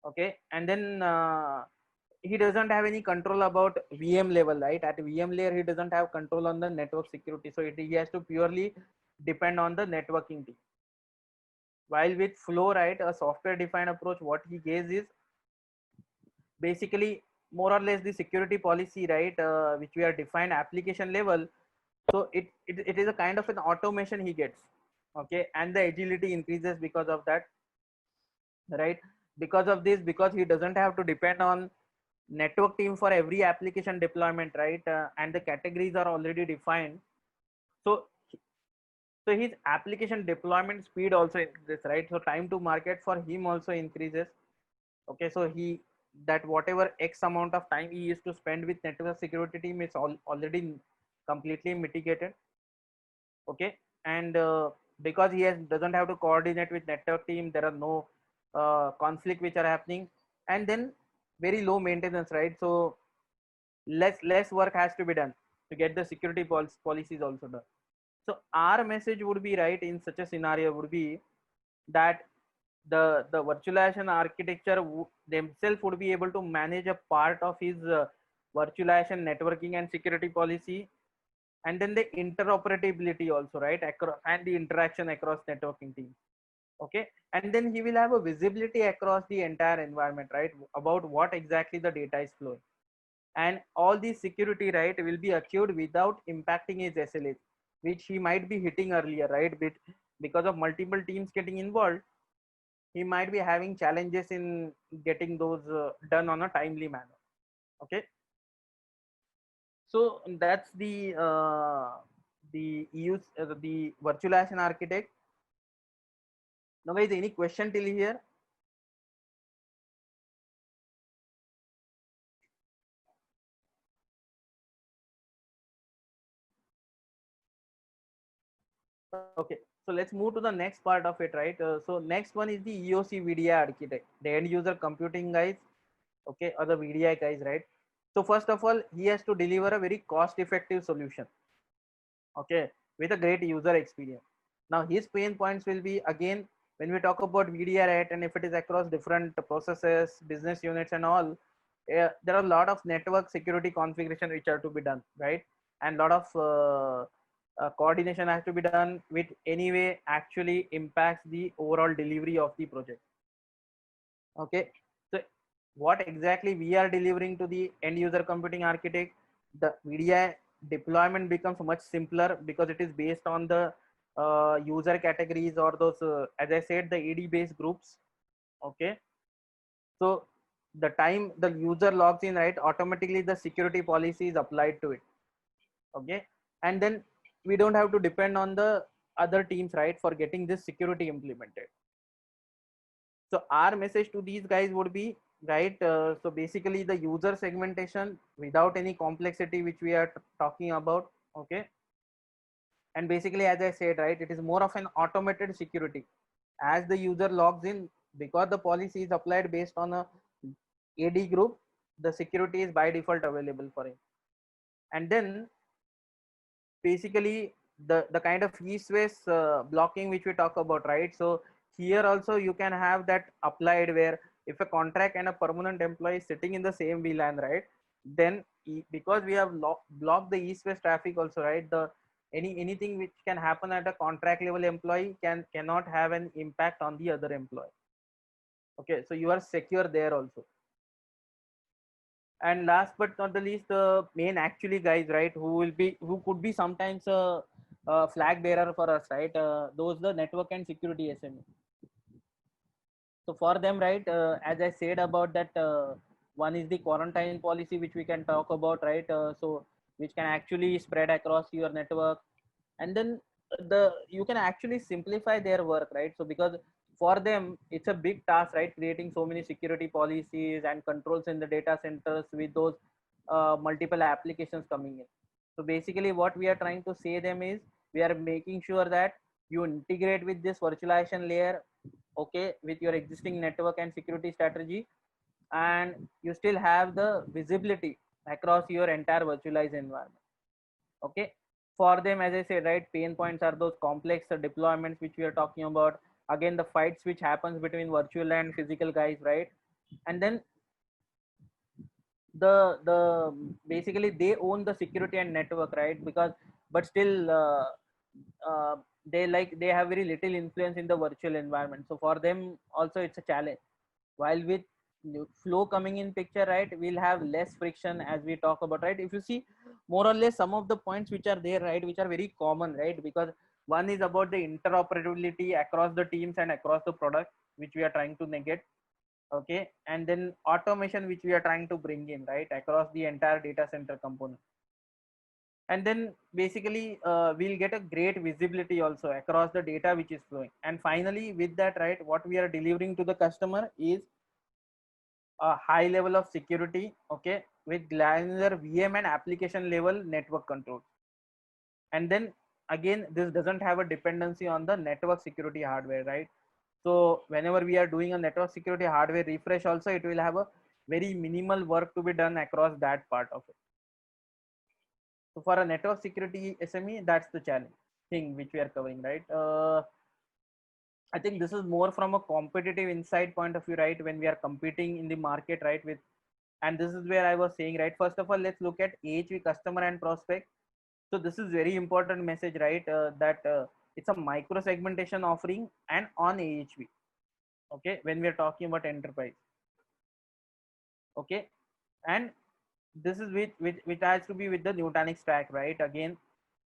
Okay. And then he doesn't have any control about VM level, right? At VM layer he doesn't have control on the network security, so he has to purely depend on the networking team. While with flow, right, a software defined approach, what he gives is basically more or less the security policy, right, which we are defined application level. So it is a kind of an automation he gets, okay, and the agility increases because of that, right? Because of this, because he doesn't have to depend on network team for every application deployment, right? And the categories are already defined. So so his application deployment speed also increases, right? So time to market for him also increases. Okay, so he, that whatever x amount of time he used to spend with network security team is already completely mitigated. Okay, and because he doesn't have to coordinate with network team, there are no conflict which are happening, and then very low maintenance, right? So less work has to be done to get the security policies also done. So our message would be, right, in such a scenario would be that the virtualization architecture themselves would be able to manage a part of his virtualization networking and security policy, and then the interoperability also, right, across, and the interaction across networking teams. Okay, and then he will have a visibility across the entire environment, right, about what exactly the data is flowing, and all the security, right, will be achieved without impacting his SLAs, which he might be hitting earlier, right? Because of multiple teams getting involved, he might be having challenges in getting those done on a timely manner. Okay, so that's the use the virtualization architect. Now guys, any question till here? Okay, so let's move to the next part of it, right? So next one is the EOC VDI architect, the end user computing guys, okay, or the VDI guys, right? So first of all, he has to deliver a very cost effective solution, okay, with a great user experience. Now his pain points will be, again, when we talk about VDI, right, and if it is across different processes, business units and all, there are a lot of network security configuration which are to be done, right? And a lot of coordination has to be done, which anyway actually impacts the overall delivery of the project. Okay, so what exactly we are delivering to the end user computing architect, the VDI deployment becomes much simpler because it is based on the user categories or those, as I said, the ED based groups. Okay, so the time the user logs in, right, automatically the security policy is applied to it. Okay, and then we don't have to depend on the other teams, right, for getting this security implemented. So our message to these guys would be, right, so basically the user segmentation without any complexity which we are talking about. Okay, and basically, as I said, right, it is more of an automated security. As the user logs in, because the policy is applied based on a AD group, the security is by default available for him. And then basically the kind of east west blocking which we talk about, right? So here also you can have that applied, where if a contract and a permanent employee is sitting in the same VLAN, right, then because we have blocked the east west traffic also, right, the anything which can happen at a contract level employee cannot have an impact on the other employee. Okay, so you are secure there also. And last but not the least, the main actually guys, right, who could be sometimes a flag bearer for us, right, those the network and security SME. So for them, right, as I said about that, one is the quarantine policy which we can talk about, right, so which can actually spread across your network. And then you can actually simplify their work, right? So because for them it's a big task, right, creating so many security policies and controls in the data centers with those multiple applications coming in. So basically what we are trying to say them is, we are making sure that you integrate with this virtualization layer, okay, with your existing network and security strategy, and you still have the visibility across your entire virtualized environment. Okay, for them, as I said, right, pain points are those complex deployments which we are talking about, again the fights which happens between virtual and physical guys, right? And then the basically they own the security and network, right? Because but still uh, they have very little influence in the virtual environment. So for them also it's a challenge, while with flow coming in picture, right, we'll have less friction as we talk about, right? If you see more or less some of the points which are there, right, which are very common, right? Because one is about the interoperability across the teams and across the product, which we are trying to negate. Okay, and then automation, which we are trying to bring in, right, across the entire data center component. And then basically we'll get a great visibility also across the data which is flowing. And finally with that, right, what we are delivering to the customer is a high level of security, okay, with granular VM and application level network control. And then again, this doesn't have a dependency on the network security hardware, right? So whenever we are doing a network security hardware refresh also, it will have a very minimal work to be done across that part of it. So for a network security SME, that's the challenge thing which we are covering, right? I think this is more from a competitive insight point of view, right? When we are competing in the market, right? With, and this is where I was saying, right? First of all, let's look at AHV customer and prospect. So this is very important message, right? That it's a micro segmentation offering and on AHV. Okay, when we are talking about enterprise. Okay, and this is which has to be with the Nutanix stack, right? Again,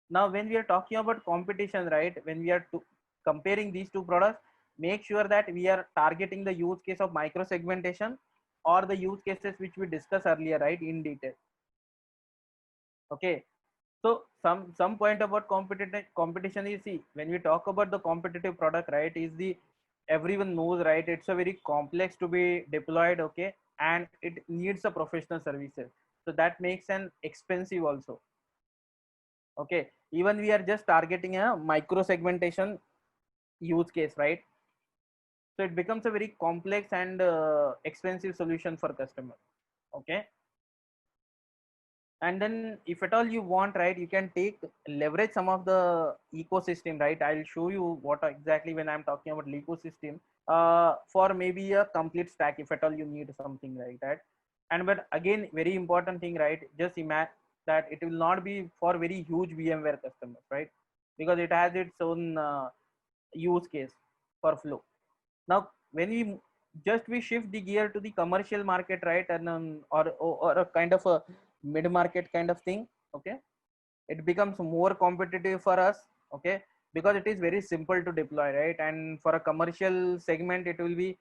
now when we are talking about competition, right, when we are comparing these two products, make sure that we are targeting the use case of micro segmentation or the use cases which we discussed earlier, right, in detail. Okay, so some point about competition is, see, when we talk about the competitive product, right, is the everyone knows, right, it's a very complex to be deployed. Okay, and it needs a professional services, so that makes an expensive also. Okay, even we are just targeting a micro segmentation use case, right? So it becomes a very complex and expensive solution for customer. Okay, and then if at all you want, right, you can take leverage some of the ecosystem, right? I'll show you what exactly when I'm talking about ecosystem, for maybe a complete stack if at all you need something like that. And but again, very important thing, right, just imagine that it will not be for very huge VMware customers, right? Because it has its own use case for flow. Now when we shift the gear to the commercial market, right, and or a kind of a mid market kind of thing. Okay, it becomes more competitive for us. Okay, because it is very simple to deploy, right? And for a commercial segment, it will be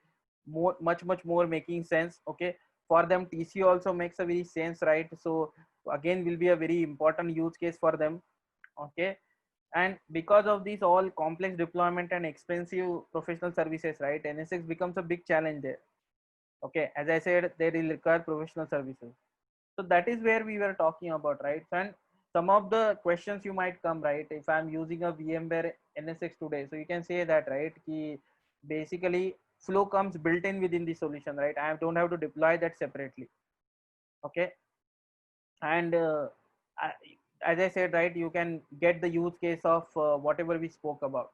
much more making sense. Okay, for them TC also makes a very sense, right? So again will be a very important use case for them. Okay, and because of this all complex deployment and expensive professional services, right, NSX becomes a big challenge there. Okay, as I said, they will require professional services. So that is where we were talking about, right? And some of the questions you might come, right, if I'm using a VMware NSX today, so you can say that, right, ki basically flow comes built in within the solution, right? I don't have to deploy that separately. Okay, and as I said, right, you can get the use case of whatever we spoke about.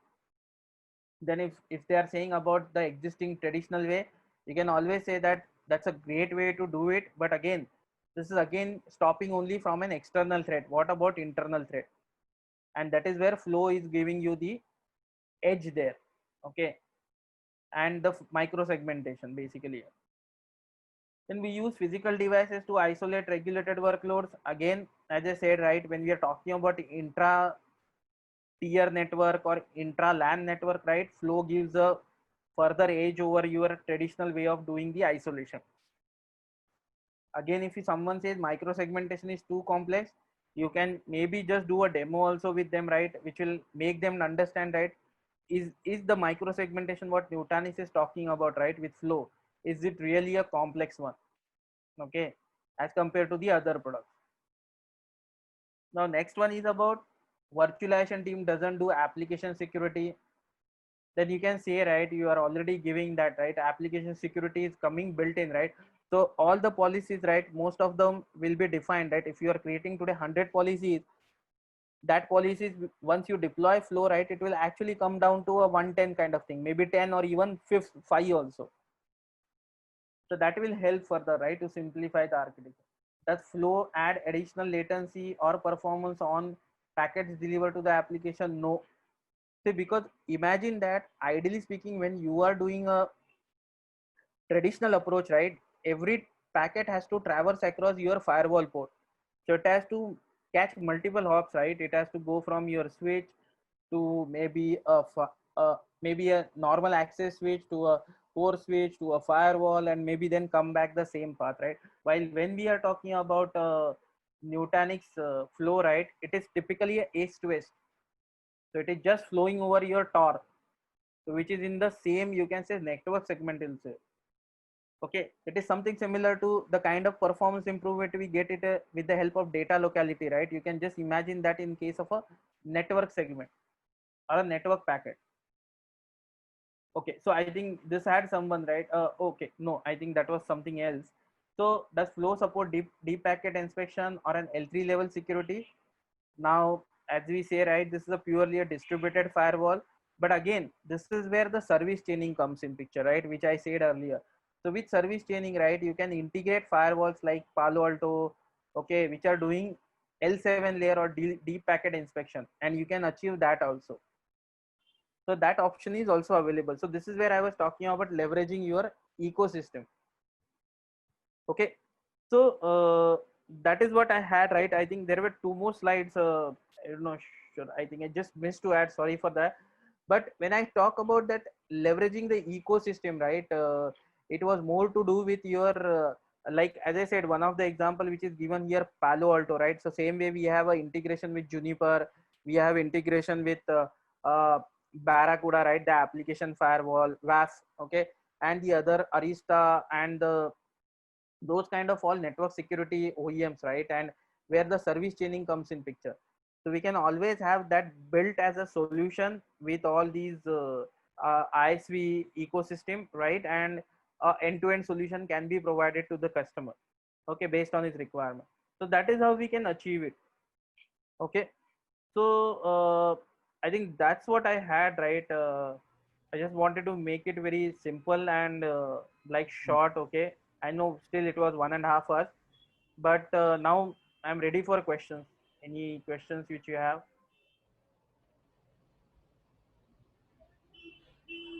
Then if they are saying about the existing traditional way, you can always say that that's a great way to do it. But again, this is again stopping only from an external threat. What about internal threat? And that is where flow is giving you the edge there. Okay, and the micro segmentation basically. Then we use physical devices to isolate regulated workloads. Again, as I said, right, when we are talking about intra tier network or intra LAN network, right, flow gives a further edge over your traditional way of doing the isolation. Again, if someone says micro segmentation is too complex, you can maybe just do a demo also with them, right, which will make them understand, right, is the micro segmentation what Nutanix is talking about, right, with flow, is it really a complex one? Okay, as compared to the other products. Now next one is about virtualization team doesn't do application security. Then you can say, right, you are already giving that, right, application security is coming built in, right? So all the policies, right, most of them will be defined, right? If you are creating today 100 policies, that policies once you deploy flow, right, it will actually come down to a 110 kind of thing, maybe 10 or even 5 also. So that will help further, right, to simplify the architecture. Does flow add additional latency or performance on packets delivered to the application? No. See, because imagine that ideally speaking, when you are doing a traditional approach, right? Every packet has to traverse across your firewall port. So it has to catch multiple hops, right? It has to go from your switch to maybe a normal access switch to a core switch to a firewall, and maybe then come back the same path, right? While when we are talking about Nutanix flow, right, it is typically a east to west. So it is just flowing over your Tor, so which is in the same, you can say, network segment also. Okay, it is something similar to the kind of performance improvement we get it with the help of data locality, right? You can just imagine that in case of a network segment or a network packet. Okay, so I think this had someone, right? Okay, no, I think that was something else. So does flow support deep packet inspection or an L3 level security? Now, as we say, right, this is a purely a distributed firewall. But again, this is where the service chaining comes in picture, right? Which I said earlier. So with service chaining, right, you can integrate firewalls like Palo Alto, okay, which are doing L7 layer or deep packet inspection, and you can achieve that also. So that option is also available. So this is where I was talking about leveraging your ecosystem. Okay, so that is what I had, right? I think there were two more slides. I don't know, sure, I think I just missed to add, sorry for that. But when I talk about that leveraging the ecosystem, right, it was more to do with your like, as I said, one of the example which is given here, Palo Alto, right? So same way we have a integration with Juniper, we have integration with Barracuda, right, the application firewall, WAF, okay, and the other Arista and the those kind of all network security OEMs, right? And where the service chaining comes in picture. So we can always have that built as a solution with all these ISV ecosystem, right? And end-to-end solution can be provided to the customer, okay, based on his requirement. So that is how we can achieve it. Okay, so I think that's what I had, right? I just wanted to make it very simple and like short. Okay, I know still it was 1.5 hours, but now I'm ready for questions. Any questions which you have?